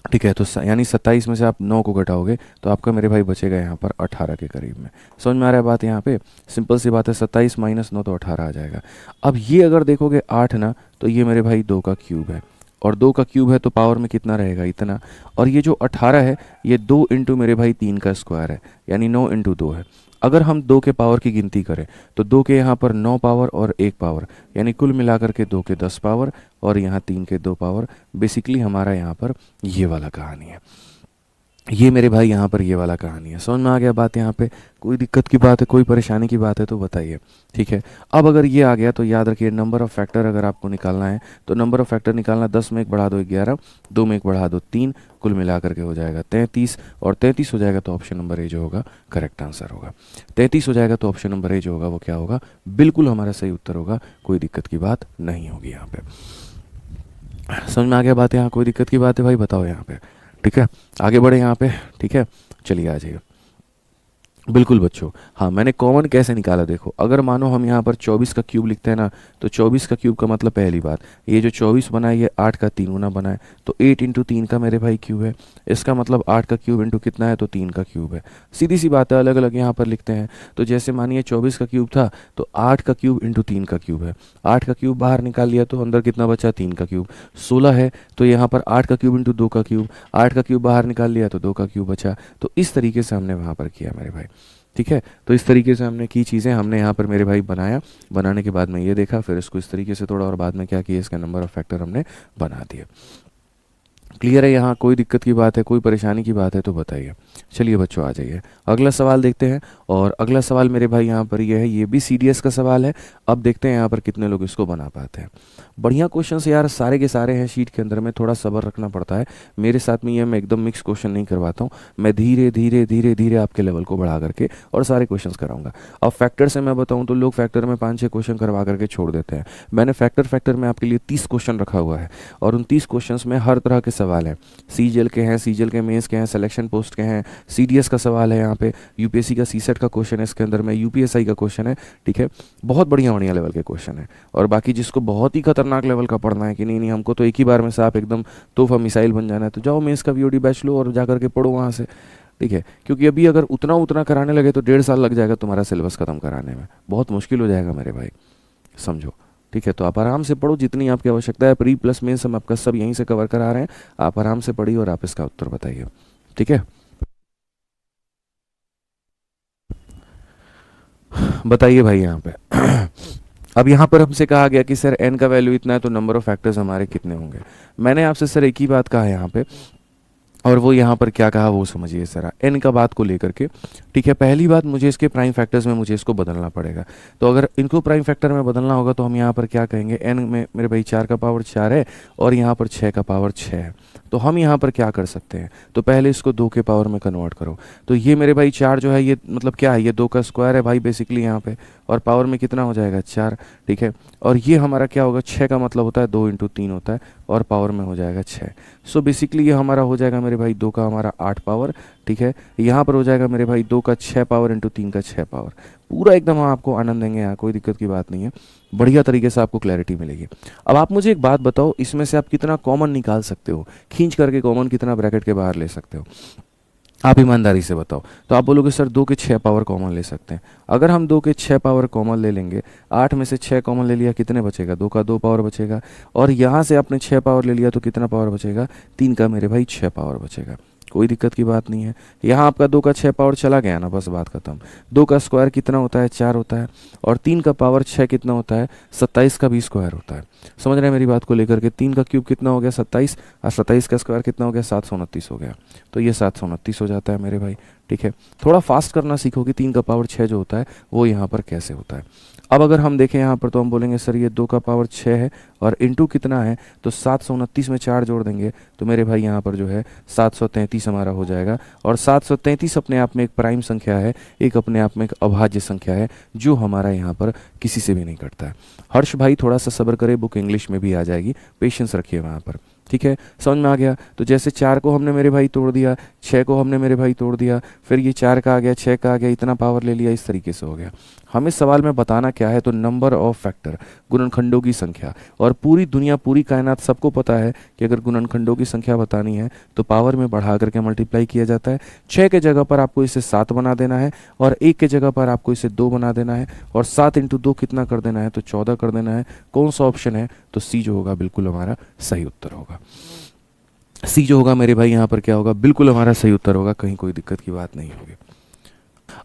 ठीक है, तो यानी 27 में से आप 9 को घटाओगे तो आपका मेरे भाई बचेगा यहाँ पर 18 के करीब में। समझ में आ रहा है बात? यहाँ पे सिंपल सी बात है, 27 माइनस 9 तो 18 आ जाएगा। अब ये अगर देखोगे 8 ना, तो ये मेरे भाई 2 का क्यूब है, और 2 का क्यूब है तो पावर में कितना रहेगा? इतना। और ये जो 18 है ये 2 इंटू मेरे भाई 3 का स्क्वायर है, यानी 9 इंटू 2 है। अगर हम 2 के पावर की गिनती करें तो 2 के यहाँ पर 9 पावर और 1 पावर, यानी कुल मिलाकर के 2 के 10 पावर, और यहाँ 3 के 2 पावर। बेसिकली हमारा यहाँ पर ये वाला कहानी है, ये मेरे भाई यहाँ पर ये वाला कहानी है। समझ में आ गया बात? यहाँ पे कोई दिक्कत की बात है, कोई परेशानी की बात है तो बताइए। ठीक है, अब अगर ये आ गया तो याद रखिए नंबर ऑफ फैक्टर अगर आपको निकालना है तो नंबर ऑफ फैक्टर निकालना, 10 में 1 बढ़ा दो 11, 2 में 1 बढ़ा दो 3, कुल मिला करके हो जाएगा 33, और 33 हो जाएगा तो ऑप्शन नंबर ए जो होगा करेक्ट आंसर होगा। 33 हो जाएगा तो ऑप्शन नंबर ए जो होगा वो क्या होगा? बिल्कुल हमारा सही उत्तर होगा, कोई दिक्कत की बात नहीं होगी यहाँ पे। समझ में आ गया बात? यहाँ कोई दिक्कत की बात है भाई? बताओ यहाँ पे। ठीक है, आगे बढ़े यहाँ पे। ठीक है, चलिए आ जाइए। बिल्कुल बच्चों, हाँ मैंने कॉमन कैसे निकाला देखो। अगर मानो हम यहाँ पर 24 का क्यूब लिखते हैं ना, तो 24 का क्यूब का मतलब पहली बात ये जो 24 बना है ये 8 का 3 गुना बना है, तो 8 इंटू 3 का मेरे भाई क्यूब है। इसका मतलब 8 का क्यूब इंटू कितना है? तो 3 का क्यूब है। सीधी सी बात है, अलग अलग यहाँ पर लिखते हैं। तो जैसे मानिए 24 का क्यूब था तो 8 का क्यूब इंटू 3 का क्यूब है। 8 का क्यूब बाहर निकाल लिया तो अंदर कितना बचा? 3 का क्यूब। 16 है तो यहाँ पर 8 का क्यूब इंटू 2 का क्यूब, 8 का क्यूब बाहर निकाल लिया तो 2 का क्यूब बचा। तो इस तरीके से हमने वहाँ पर किया मेरे भाई। ठीक है, तो इस तरीके से हमने की चीज़ें, हमने यहाँ पर मेरे भाई बनाया, बनाने के बाद में ये देखा, फिर इसको इस तरीके से तोड़ा, और बाद में क्या किया, इसका नंबर ऑफ फैक्टर हमने बना दिया। क्लियर है? यहाँ कोई दिक्कत की बात है, कोई परेशानी की बात है तो बताइए। चलिए बच्चों आ जाइए, अगला सवाल देखते हैं। और अगला सवाल मेरे भाई यहाँ पर ये है, ये भी सीडीएस का सवाल है। अब देखते हैं यहाँ पर कितने लोग इसको बना पाते हैं। बढ़िया क्वेश्चंस यार सारे के सारे हैं शीट के अंदर में, थोड़ा सब्र रखना पड़ता है मेरे साथ में। ये मैं एकदम मिक्स क्वेश्चन नहीं करवाता हूँ, मैं धीरे धीरे धीरे धीरे आपके लेवल को बढ़ा करके और सारे क्वेश्चंस कराऊंगा। अब फैक्टर से मैं बताऊँ तो लोग फैक्टर में 5-6 क्वेश्चन करवा करके छोड़ देते हैं। मैंने फैक्टर में आपके लिए 30 क्वेश्चन रखा हुआ है, और उन 30 क्वेश्चन में हर तरह के सवाल हैं। सीजीएल के हैं, सीजीएल के मेंस के हैं, सिलेक्शन पोस्ट के हैं, सीडीएस का सवाल है यहाँ पे, यूपीएससी का सीसेट का क्वेश्चन है इसके अंदर में, यूपीएसआई का क्वेश्चन है। ठीक है, बहुत बढ़िया बढ़िया लेवल के क्वेश्चन है। और बाकी जिसको बहुत ही खतरनाक लेवल का पढ़ना है कि नहीं नहीं हमको तो एक ही बार में साफ एकदम तोहफा मिसाइल बन जाना है, तो जाओ मेंस का वीओडी बैच लो और जाकर के पढ़ो वहाँ से। ठीक है, क्योंकि अभी अगर उतना उतना कराने लगे तो 1.5 साल लग जाएगा तुम्हारा सिलेबस खत्म कराने में, बहुत मुश्किल हो जाएगा मेरे भाई, समझो। ठीक है, तो आप आराम से पढ़ो, जितनी आपकी आवश्यकता है। प्री प्लस मेंस हम आपका सब यहीं से कवर करा रहे हैं, आप आराम से पढ़िए और आप इसका उत्तर बताइए। ठीक है, बताइए भाई यहाँ पे। अब यहाँ पर हमसे कहा गया कि सर n का वैल्यू इतना है तो नंबर ऑफ फैक्टर्स हमारे कितने होंगे। मैंने आपसे सर एक ही बात कहा है यहाँ पे और वो यहाँ पर क्या कहा वो समझिए ज़रा एन का बात को लेकर के। ठीक है, पहली बात मुझे इसके प्राइम फैक्टर्स में मुझे इसको बदलना पड़ेगा। तो अगर इनको प्राइम फैक्टर में बदलना होगा तो हम यहाँ पर क्या कहेंगे, एन में मेरे भाई 4 का पावर 4 है और यहाँ पर 6 का पावर 6 है। तो हम यहाँ पर क्या कर सकते हैं, तो पहले इसको 2 के पावर में कन्वर्ट करो। तो ये मेरे भाई 4 जो है ये मतलब क्या है, ये 2 का स्क्वायर है भाई बेसिकली यहाँ पे, और पावर में कितना हो जाएगा 4। ठीक है, और ये हमारा क्या होगा, 6 का मतलब होता है 2 इंटू 3 होता है और पावर में हो जाएगा 6। सो बेसिकली ये हमारा हो जाएगा मेरे भाई 2 का हमारा 8 पावर। ठीक है, यहाँ पर हो जाएगा मेरे भाई 2 का 6 पावर इंटू 3 का 6 पावर। पूरा एकदम हम आपको आनंद देंगे, यहाँ कोई दिक्कत की बात नहीं है, बढ़िया तरीके से आपको क्लैरिटी मिलेगी। अब आप मुझे एक बात बताओ, इसमें से आप कितना कॉमन निकाल सकते हो, खींच करके कॉमन कितना ब्रैकेट के बाहर ले सकते हो, आप ईमानदारी से बताओ। तो आप बोलोगे सर 2 के 6 पावर कॉमन ले सकते हैं। अगर हम 2 के 6 पावर कॉमन ले लेंगे, 8 में से 6 कॉमन ले लिया, कितने बचेगा, 2 का 2 पावर बचेगा, और यहाँ से आपने 6 पावर ले लिया तो कितना पावर बचेगा, 3 का मेरे भाई 6 पावर बचेगा। कोई दिक्कत की बात नहीं है, यहाँ आपका 2 का 6 पावर चला गया ना, बस बात खत्म। 2 का स्क्वायर कितना होता है, 4 होता है, और 3 का पावर 6 कितना होता है, 27 का भी स्क्वायर होता है। समझ रहे हैं मेरी बात को लेकर के, 3 का क्यूब कितना हो गया 27, और 27 का स्क्वायर कितना हो गया 729 हो गया। तो ये 729 हो जाता है मेरे भाई। ठीक है, थोड़ा फास्ट करना सीखो कि 3 का पावर 6 जो होता है वो यहाँ पर कैसे होता है। अब अगर हम देखें यहाँ पर तो हम बोलेंगे सर ये 2 का पावर 6 है और इंटू कितना है, तो 729 में 4 जोड़ देंगे तो मेरे भाई यहाँ पर जो है 733 हमारा हो जाएगा। और 733 अपने आप में एक प्राइम संख्या है, एक अपने आप में एक अभाज्य संख्या है, जो हमारा यहाँ पर किसी से भी नहीं कटता है। हर्ष भाई थोड़ा सा सब्र करे, बुक इंग्लिश में भी आ जाएगी, पेशेंस रखिए वहाँ पर। ठीक है, समझ में आ गया। तो जैसे 4 को हमने मेरे भाई तोड़ दिया, 6 को हमने मेरे भाई तोड़ दिया, फिर ये 4 का आ गया, 6 का आ गया, इतना पावर ले लिया, इस तरीके से हो गया। हमें सवाल में बताना क्या है, तो नंबर ऑफ फैक्टर, गुणनखंडों की संख्या। और पूरी दुनिया पूरी कायनात सबको पता है कि अगर गुणनखंडों की संख्या बतानी है तो पावर में बढ़ा करके मल्टीप्लाई किया जाता है। 6 के जगह पर आपको इसे 7 बना देना है, और 1 के जगह पर आपको इसे 2 बना देना है, और 7 इंटू 2 कितना कर देना है, तो 14 कर देना है। कौन सा ऑप्शन है, तो सी जो होगा बिल्कुल हमारा सही उत्तर होगा। सी जो होगा मेरे भाई यहाँ पर क्या होगा, बिल्कुल हमारा सही उत्तर होगा, कहीं कोई दिक्कत की बात नहीं होगी।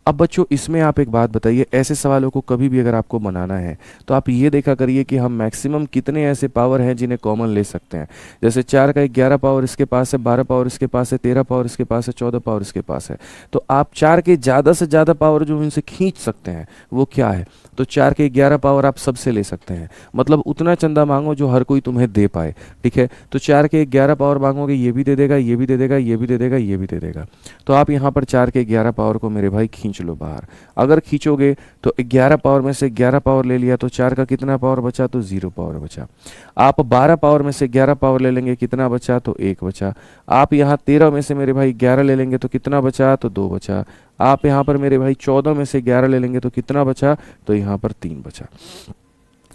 अब बच्चों इसमें आप एक बात बताइए, ऐसे सवालों को कभी भी अगर आपको बनाना है तो आप ये देखा करिए कि हम मैक्सिमम कितने ऐसे पावर हैं जिन्हें कॉमन ले सकते हैं। जैसे 4 का 11 पावर इसके पास है, 12 पावर इसके पास है, 13 पावर इसके पास है, 14 पावर इसके पास है। तो आप 4 के ज़्यादा से ज़्यादा पावर जो इनसे खींच सकते हैं वो क्या है, तो 4 के 11 पावर आप सबसे ले सकते हैं। मतलब उतना चंदा मांगो जो हर कोई तुम्हें दे पाए। ठीक है, तो 4 के 11 पावर मांगोगे, ये भी दे देगा, ये भी दे देगा, ये भी दे देगा, ये भी दे देगा। तो आप यहाँ पर 4 के 11 पावर को मेरे भाई खींच लो बाहर। अगर खींचोगे तो 11 पावर में से 11 पावर ले लिया तो 4 का कितना पावर बचा, तो 0 पावर बचा। आप 12 पावर में से 11 पावर ले लेंगे, कितना बचा, तो 1 बचा। आप यहाँ 13 में से मेरे भाई 11 ले लेंगे तो कितना बचा, तो 2 बचा। आप यहाँ पर मेरे भाई 14 में से 11 ले लेंगे तो कितना बचा, तो यहाँ पर 3 बचा।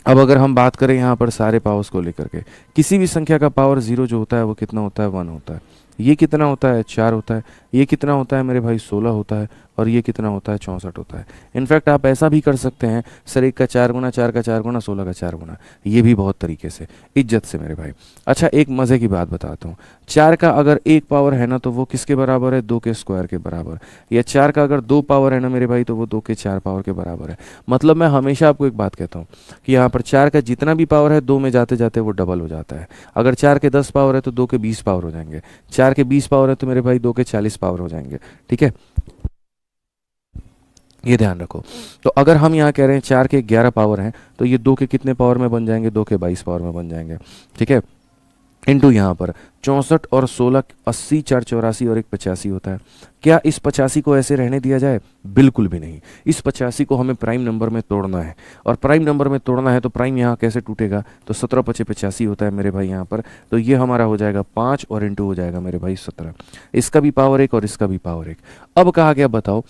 अब अगर हम बात करें यहाँ पर सारे पावर्स को लेकर के, किसी भी संख्या का पावर 0 जो होता है वो कितना होता है, 1 होता है। ये कितना होता है, 4 होता है। ये कितना होता है मेरे भाई, 16 होता है। और ये कितना होता है, 64 होता है। इनफैक्ट आप ऐसा भी कर सकते हैं सर, 1 का 4 गुना, 4 का 4 गुना, 16 का 4 गुना, ये भी बहुत तरीके से, इज्जत से मेरे भाई। अच्छा एक मज़े की बात बताता हूँ, 4 का अगर 1 पावर है ना तो वो किसके बराबर है, 2 के स्क्वायर के बराबर। या 4 का अगर 2 पावर है ना मेरे भाई तो वो 2 के 4 पावर के बराबर है। मतलब मैं हमेशा आपको एक बात कहता हूँ कि यहाँ पर 4 का जितना भी पावर है 2 में जाते जाते वो डबल हो जाता है। अगर 4 के 10 पावर है तो 2 के 20 पावर हो जाएंगे। 4 के 20 पावर है तो मेरे भाई 2 के 40 पावर हो जाएंगे। ठीक है, ये ध्यान रखो। तो अगर हम यहाँ कह रहे हैं 4 के 11 पावर हैं तो ये 2 के कितने पावर में बन जाएंगे, 2 के 22 पावर में बन जाएंगे। ठीक है, इनटू यहाँ पर 64 और 16, 80, 4 84 और 1 85 होता है। क्या इस 85 को ऐसे रहने दिया जाए, बिल्कुल भी नहीं। इस 85 को हमें प्राइम नंबर में तोड़ना है, और प्राइम नंबर में तोड़ना है तो प्राइम यहाँ कैसे टूटेगा, तो 17 पचे 85 होता है मेरे भाई यहाँ पर। तो ये हमारा हो जाएगा 5 और इंटू हो जाएगा मेरे भाई 17। इसका भी पावर 1 और इसका भी पावर 1। अब कहा गया बताओ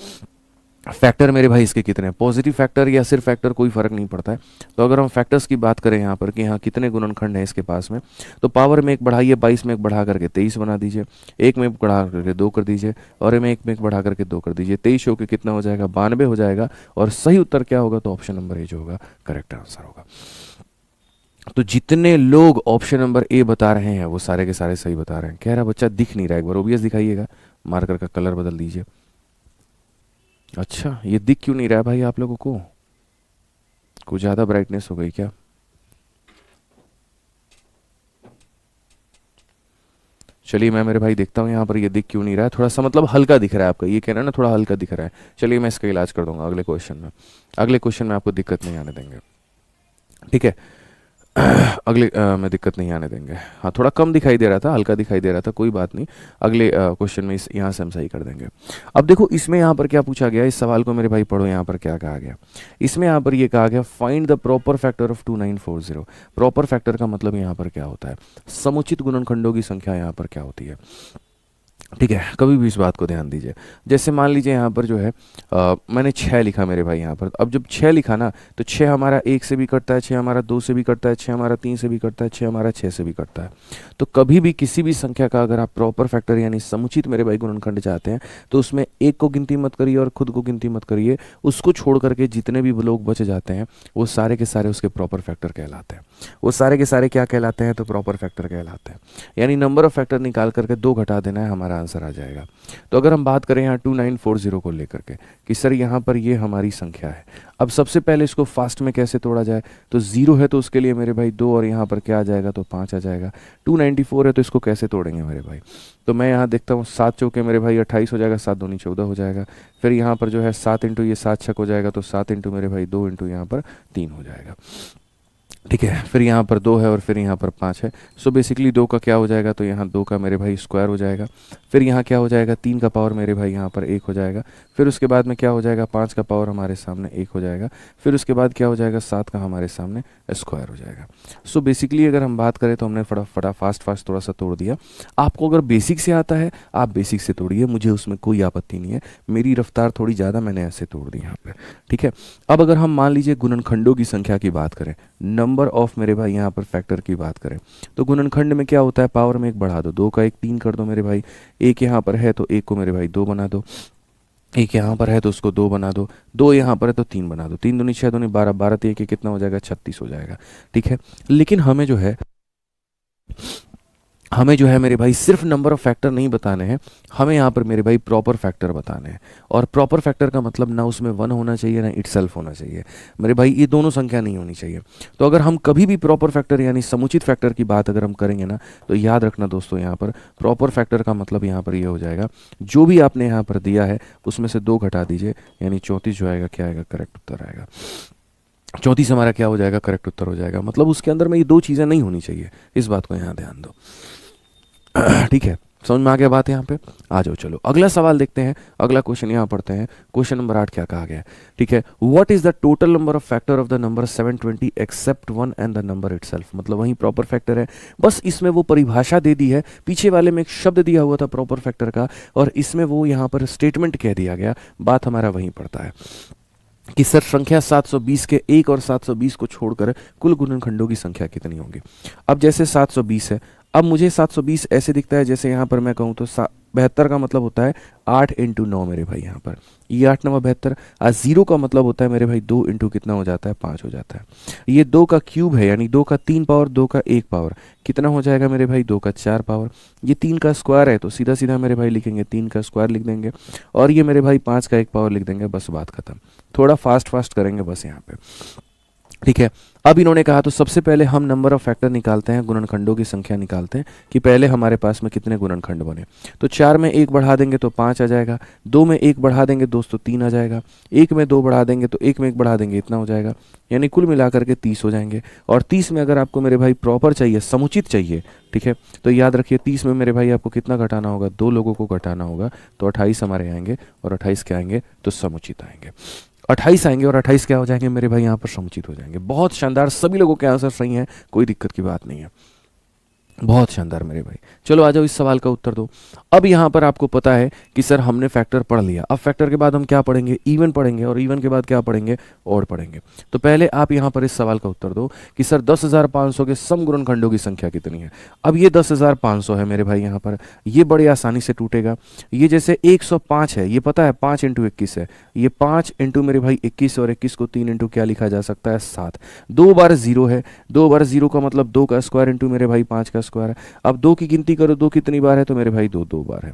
फैक्टर मेरे भाई इसके कितने हैं, पॉजिटिव फैक्टर या सिर्फ फैक्टर कोई फर्क नहीं पड़ता है। तो अगर हम फैक्टर्स की बात करें यहाँ पर कि यहाँ कितने गुणनखंड हैं इसके पास में, तो पावर में 1 बढ़ाइए, 22 में 1 बढ़ा करके 23 बना दीजिए, 1 में 1 बढ़ा करके 2 कर दीजिए, और में 1 में 1 बढ़ा करके 2 कर दीजिए। 23 हो के कितना हो जाएगा, 92 हो जाएगा। और सही उत्तर क्या होगा, तो ऑप्शन नंबर ए जो होगा करेक्ट आंसर होगा। तो जितने लोग ऑप्शन नंबर ए बता रहे हैं वो सारे के सारे सही बता रहे हैं। कह रहा बच्चा दिख नहीं रहा, एक बार ओबीएस दिखाइएगा, मार्कर का कलर बदल दीजिए। अच्छा ये दिख क्यों नहीं रहा है भाई आप लोगों को, कुछ ज़्यादा ब्राइटनेस हो गई क्या? चलिए मैं मेरे भाई देखता हूँ यहाँ पर ये दिख क्यों नहीं रहा है, थोड़ा सा मतलब हल्का दिख रहा है आपका, ये कह रहा है ना थोड़ा हल्का दिख रहा है। चलिए मैं इसका इलाज कर दूंगा अगले क्वेश्चन में, अगले क्वेश्चन में आपको दिक्कत नहीं आने देंगे, ठीक है। अगले में दिक्कत नहीं आने देंगे। हाँ थोड़ा कम दिखाई दे रहा था, हल्का दिखाई दे रहा था, कोई बात नहीं, अगले क्वेश्चन में इस यहाँ से हम सही कर देंगे। अब देखो इसमें यहाँ पर क्या पूछा गया, इस सवाल को मेरे भाई पढ़ो, यहाँ पर क्या कहा गया। इसमें यहाँ पर ये कहा गया find the proper factor of 2940। Proper factor का मतलब यहाँ पर क्या होता है, समुचित गुणनखंडों की संख्या यहाँ पर क्या होती है, ठीक है। कभी भी इस बात को ध्यान दीजिए। जैसे मान लीजिए यहाँ पर जो है मैंने 6 लिखा मेरे भाई यहाँ पर, अब जब 6 लिखा ना तो 6 हमारा 1 से भी कटता है, 6 हमारा 2 से भी कटता है, 6 हमारा 3 से भी कटता है, 6 हमारा 6 से भी कटता है। तो कभी भी किसी भी संख्या का अगर आप प्रॉपर फैक्टर यानी समुचित मेरे भाई गुणनखंड चाहते हैं तो उसमें एक को गिनती मत करिए और खुद को गिनती मत करिए, उसको छोड़ करके जितने भी लोग बच जाते हैं वो सारे के सारे उसके प्रॉपर फैक्टर कहलाते हैं। वो सारे के सारे क्या कहलाते हैं, तो प्रॉपर फैक्टर कहलाते हैं। यानी नंबर ऑफ फैक्टर निकाल करके 2 घटा देना है, हमारा आंसर आ जाएगा। तो अगर हम बात करें यहाँ 2940 को लेकर के कि सर यहाँ पर ये हमारी संख्या है, अब सबसे पहले इसको फास्ट में कैसे तोड़ा जाए, तो 0 है तो उसके लिए मेरे भाई 2 और यहाँ पर क्या आ जाएगा, तो 5 आ जाएगा। 294 है तो इसको कैसे तोड़ेंगे मेरे भाई, तो मैं यहाँ देखता हूँ 7 चौके मेरे भाई 28 हो जाएगा, 7 दूनी 14 हो जाएगा। फिर यहाँ पर जो है 7 इंटू ये 7 छक हो जाएगा, तो 7 इंटू मेरे भाई 2 इंटू यहाँ पर 3 हो जाएगा, ठीक है। फिर यहाँ पर 2 है और फिर यहाँ पर 5 है। सो बेसिकली 2 का क्या हो जाएगा, तो यहाँ 2 का मेरे भाई स्क्वायर हो जाएगा। फिर यहाँ क्या हो जाएगा, 3 का पावर मेरे भाई यहाँ पर 1 हो जाएगा। फिर उसके बाद में क्या हो जाएगा, 5 का पावर हमारे सामने 1 हो जाएगा। फिर उसके बाद क्या हो जाएगा, 7 का हमारे सामने स्क्वायर हो जाएगा। सो बेसिकली अगर हम बात करें तो हमने फटाफट फास्ट थोड़ा सा तोड़ दिया। आपको अगर बेसिक से आता है आप बेसिक से तोड़िए, मुझे उसमें कोई आपत्ति नहीं है, मेरी रफ्तार थोड़ी ज़्यादा, मैंने ऐसे तोड़ दी यहाँ पर, ठीक है। अब अगर हम मान लीजिए गुणनखंडों की संख्या की बात करें, नंबर ऑफ मेरे भाई यहाँ पर फैक्टर की बात करें, तो गुणनखंड में क्या होता है, पावर में 1 बढ़ा दो, 2 का 1 3 कर दो मेरे भाई, 1 यहाँ पर है तो 1 को मेरे भाई 2 बना दो, 1 यहाँ पर है तो उसको 2 बना दो, 2 यहाँ पर है तो 3 बना दो, 3 दूनी 6 दूनी 12, 12 तो 1 कितना हो जाएगा, 36 हो जाएगा, ठीक है। लेकिन हमें जो है मेरे भाई सिर्फ नंबर ऑफ फैक्टर नहीं बताने हैं, हमें यहाँ पर मेरे भाई प्रॉपर फैक्टर बताने हैं। और प्रॉपर फैक्टर का मतलब ना उसमें 1 होना चाहिए ना इटसेल्फ होना चाहिए मेरे भाई, ये दोनों संख्या नहीं होनी चाहिए। तो अगर हम कभी भी प्रॉपर फैक्टर यानी समुचित फैक्टर की बात अगर हम करेंगे ना, तो याद रखना दोस्तों, यहाँ पर प्रॉपर फैक्टर का मतलब यहाँ पर ये हो जाएगा, जो भी आपने यहाँ पर दिया है उसमें से 2 घटा दीजिए, यानी 34 जो आएगा क्या आएगा, करेक्ट उत्तर आएगा। 34 हमारा क्या हो जाएगा, करेक्ट उत्तर हो जाएगा। मतलब उसके अंदर में ये 2 चीज़ें नहीं होनी चाहिए, इस बात को यहाँ ध्यान दो, ठीक है। समझ में आ गया बात यहाँ पे, आ जाओ चलो अगला सवाल देखते हैं, अगला क्वेश्चन यहाँ पढ़ते हैं। क्वेश्चन नंबर 8 क्या कहा गया है, ठीक है। What is the total number of factor of the number 720 except 1 and the number itself. मतलब वही प्रॉपर फैक्टर है, बस इसमें वो परिभाषा दे दी है, पीछे वाले में एक शब्द दिया हुआ था प्रॉपर फैक्टर का, और इसमें वो यहाँ पर स्टेटमेंट कह दिया गया, बात हमारा वहीं पड़ता है कि सर संख्या 720 के 1 और 720 को छोड़कर कुल गुणनखंडों की संख्या कितनी होगी। अब जैसे 720 है, अब मुझे 720 ऐसे दिखता है जैसे यहाँ पर मैं कहूँ तो 72 का मतलब होता है 8 इंटू 9 मेरे भाई, यहाँ पर ये 8 9 72। 0 का मतलब होता है मेरे भाई 2 इंटू कितना हो जाता है, 5 हो जाता है। ये 2 का क्यूब है, यानी 2 का 3 पावर, 2 का 1 पावर, कितना हो जाएगा मेरे भाई, 2 का 4 पावर। ये 3 का स्क्वायर है तो सीधा सीधा मेरे भाई लिखेंगे 3 का स्क्वायर लिख देंगे, और ये मेरे भाई 5 का 1 पावर लिख देंगे, बस बात खत्म। थोड़ा फास्ट करेंगे बस यहाँ पे, ठीक है। अब इन्होंने कहा तो सबसे पहले हम नंबर ऑफ फैक्टर निकालते हैं, गुणनखंडों की संख्या निकालते हैं कि पहले हमारे पास में कितने गुणनखंड बने। तो 4 में 1 बढ़ा देंगे तो 5 आ जाएगा, 2 में 1 बढ़ा देंगे दोस्तों 3 आ जाएगा, 1 में 2 बढ़ा देंगे तो 1 में 1 बढ़ा देंगे इतना हो जाएगा, यानी कुल मिलाकर के 30 हो जाएंगे। और 30 में अगर आपको मेरे भाई प्रॉपर चाहिए, समुचित चाहिए, ठीक है, तो याद रखिए 30 में मेरे भाई आपको कितना घटाना होगा, 2 लोगों को घटाना होगा, तो 28 हमारे आएंगे, और 28 क्या आएंगे, तो समुचित आएंगे। 28 आएंगे और 28 क्या हो जाएंगे मेरे भाई, यहाँ पर समुचित हो जाएंगे। बहुत शानदार, सभी लोगों के आंसर सही हैं, कोई दिक्कत की बात नहीं है, बहुत शानदार मेरे भाई। चलो आ जाओ इस सवाल का उत्तर दो। अब यहाँ पर आपको पता है कि सर हमने फैक्टर पढ़ लिया, अब फैक्टर के बाद हम क्या पढ़ेंगे, इवन पढ़ेंगे, और इवन के बाद क्या पढ़ेंगे, ऑड पढ़ेंगे। तो पहले आप यहाँ पर इस सवाल का उत्तर दो कि सर 10,500 के सम गुणनखंडों की संख्या कितनी है। अब ये 10,500 है मेरे भाई, यहाँ पर ये बड़े आसानी से टूटेगा। ये जैसे 105 है, ये पता है 5 इंटू 21 है, ये 5 इंटू मेरे भाई 21, और 21 को 3 इंटू क्या लिखा जा सकता है, 7। 2 बार 0 है, 2 बार 0 का मतलब 2 का स्क्वायर इंटू मेरे भाई 5 का स्क्वायर है। अब 2 की गिनती करो, 2 कितनी बार है, तो मेरे भाई 2 2 बार है।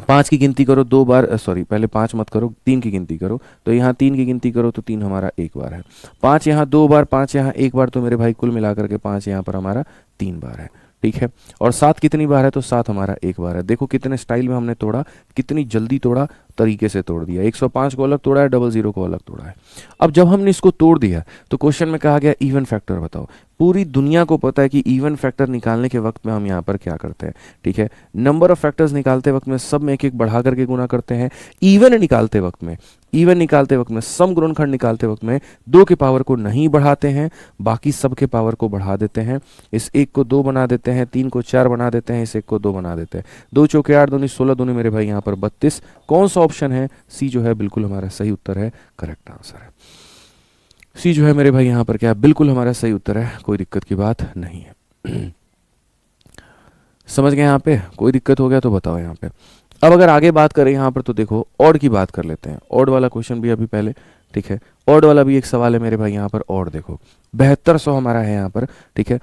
5 की गिनती करो 2 बार, सॉरी पहले 5 मत करो, 3 की गिनती करो, तो यहाँ 3 की गिनती करो तो 3 हमारा 1 बार है। 5 यहाँ 2 बार, 5 यहाँ 1 बार, तो मेरे भाई कुल मिलाकर के 5 यहाँ पर हमारा 3 बार है, ठीक है। और 7 कितनी बार है, तो 7 हमारा एक बार है। देखो कितने स्टाइल में हमने तोड़ा, कितनी जल्दी तोड़ा, तरीके से तोड़ दिया। 105 को अलग तोड़ा है, 00 को अलग तोड़ा है। अब जब हमने इसको तोड़ दिया तो क्वेश्चन में कहा गया इवन फैक्टर बताओ। पूरी दुनिया को पता है कि इवन फैक्टर निकालने के वक्त में हम यहाँ पर क्या करते हैं, ठीक है। नंबर ऑफ फैक्टर्स निकालते वक्त में सब में एक एक बढ़ा करके गुना करते हैं। इवन निकालते वक्त में, इवन निकालते वक्त में, सम गुणनखंड निकालते वक्त में 2 के पावर को नहीं बढ़ाते हैं, बाकी सब के पावर को बढ़ा देते हैं। इस 1 को 2 बना देते हैं, 3 को 4 बना देते हैं, इस 1 को 2 बना देते हैं। 2 चौके 8, 2 16, दोनों मेरे भाई यहाँ पर 32। कौन सा ऑप्शन है, सी जो है बिल्कुल हमारा सही उत्तर है, करेक्ट आंसर है। सी जो है मेरे भाई यहाँ पर क्या है, बिल्कुल हमारा सही उत्तर है, कोई दिक्कत की बात नहीं है। समझ गए यहाँ पे, कोई दिक्कत हो गया तो बताओ यहाँ पे। अब अगर आगे बात करें यहाँ पर तो देखो ऑड की बात कर लेते हैं। ऑड वाला क्वेश्चन भी अभी पहले, ठीक है। ऑड वाला भी एक सवाल है मेरे भाई यहाँ पर। ऑड देखो 7200 हमारा है यहाँ पर, ठीक है।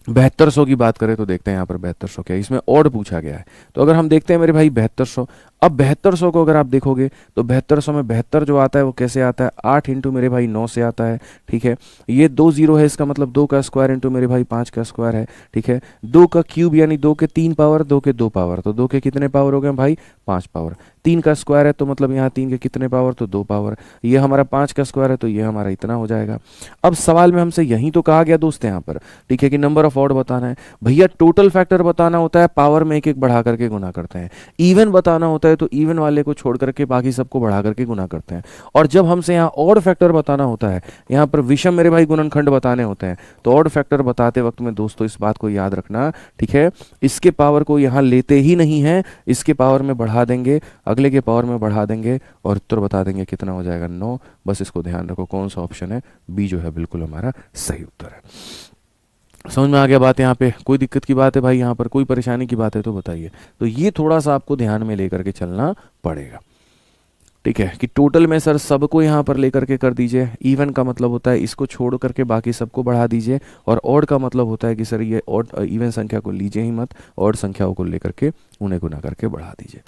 7200 की बात करें तो देखते हैं यहाँ पर 7200 क्या है, इसमें ऑड पूछा गया है। तो अगर हम देखते हैं मेरे भाई 7200, अब 7200 को अगर आप देखोगे तो 7200 में 72 जो आता है वो कैसे आता है, 8 इंटू मेरे भाई 9 से आता है, ठीक है। ये 2 0 है, इसका मतलब 2 का स्क्वायर इंटू मेरे भाई 5 का स्क्वायर है, ठीक है। 2 का क्यूब यानी 2 के 3 पावर, 2 के 2 पावर, तो 2 के कितने पावर हो गए भाई, 5 पावर। 3 का स्क्वायर है तो मतलब यहाँ 3 के कितने पावर, तो 2 पावर। ये हमारा 5 का स्क्वायर है तो ये हमारा इतना हो जाएगा। अब सवाल में हमसे यही तो कहा गया दोस्त यहाँ पर, ठीक है, कि नंबर ऑफ ऑड बताना है। भैया टोटल फैक्टर बताना होता है, पावर में एक एक बढ़ा करके गुना करते हैं। इवन बताना होता है तो इवन वाले को छोड़ करके बाकी सबको बढ़ा करके गुना करते हैं। और जब हमसे यहाँ ऑड फैक्टर बताना होता है, यहाँ पर विषम मेरे भाई गुणनखंड बताने होते हैं, तो ऑड फैक्टर बताते वक्त में दोस्तों इस बात को याद रखना, ठीक है, इसके पावर को यहाँ लेते ही नहीं है, इसके पावर में बढ़ा देंगे, अगले के पावर में बढ़ा देंगे और उत्तर बता देंगे कितना हो जाएगा, 9। बस इसको ध्यान रखो, कौन सा ऑप्शन है, बी जो है बिल्कुल हमारा सही उत्तर है। समझ में आ गया बात यहाँ पे, कोई दिक्कत की बात है भाई, यहाँ पर कोई परेशानी की बात है तो बताइए। तो ये थोड़ा सा आपको ध्यान में लेकर के चलना पड़ेगा, ठीक है, कि टोटल में सर सबको यहाँ पर लेकर के कर दीजिए। इवन का मतलब होता है इसको छोड़ करके बाकी सबको बढ़ा दीजिए, और ऑड का मतलब होता है कि सर ये ऑड इवन संख्या को लीजिए ही मत, ऑड संख्याओं को लेकर के उन्हें गुना करके बढ़ा दीजिए।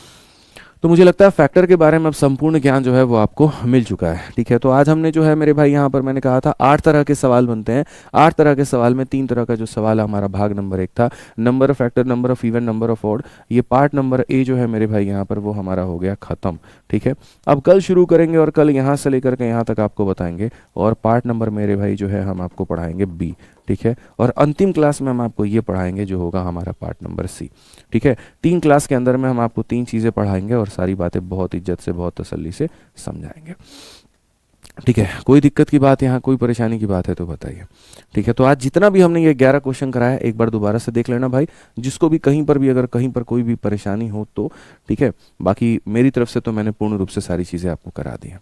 तो मुझे लगता है फैक्टर के बारे में अब संपूर्ण ज्ञान जो है वो आपको मिल चुका है, ठीक है। तो आज हमने जो है मेरे भाई यहाँ पर मैंने कहा था 8 तरह के सवाल बनते हैं। 8 तरह के सवाल में 3 तरह का जो सवाल है हमारा भाग नंबर 1 था, number of factor, number of even, number of odd. ये पार्ट नंबर ए जो है मेरे भाई यहाँ पर वो हमारा हो गया खत्म, ठीक है। अब कल शुरू करेंगे और कल यहाँ से लेकर के यहाँ तक आपको बताएंगे, और पार्ट नंबर मेरे भाई जो है हम आपको पढ़ाएंगे बी, ठीक है। और अंतिम क्लास में हम आपको ये पढ़ाएंगे जो होगा हमारा पार्ट नंबर सी, ठीक है। 3 क्लास के अंदर में हम आपको 3 चीज़ें पढ़ाएंगे और सारी बातें बहुत इज्जत से, बहुत तसल्ली से समझाएंगे, ठीक है। कोई दिक्कत की बात, यहाँ कोई परेशानी की बात है तो बताइए, ठीक है। तो आज जितना भी हमने ये 11 क्वेश्चन कराया एक बार दोबारा से देख लेना भाई, जिसको भी कहीं पर भी अगर कहीं पर कोई भी परेशानी हो तो, ठीक है। बाकी मेरी तरफ से तो मैंने पूर्ण रूप से सारी चीज़ें आपको करा दी हैं,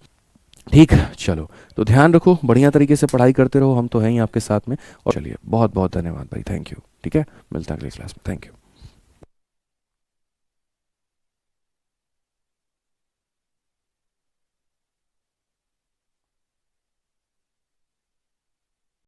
ठीक। चलो तो ध्यान रखो, बढ़िया तरीके से पढ़ाई करते रहो, हम तो हैं ही आपके साथ में। और चलिए बहुत बहुत धन्यवाद भाई, थैंक यू, ठीक है। मिलता है अगली क्लास में, थैंक यू।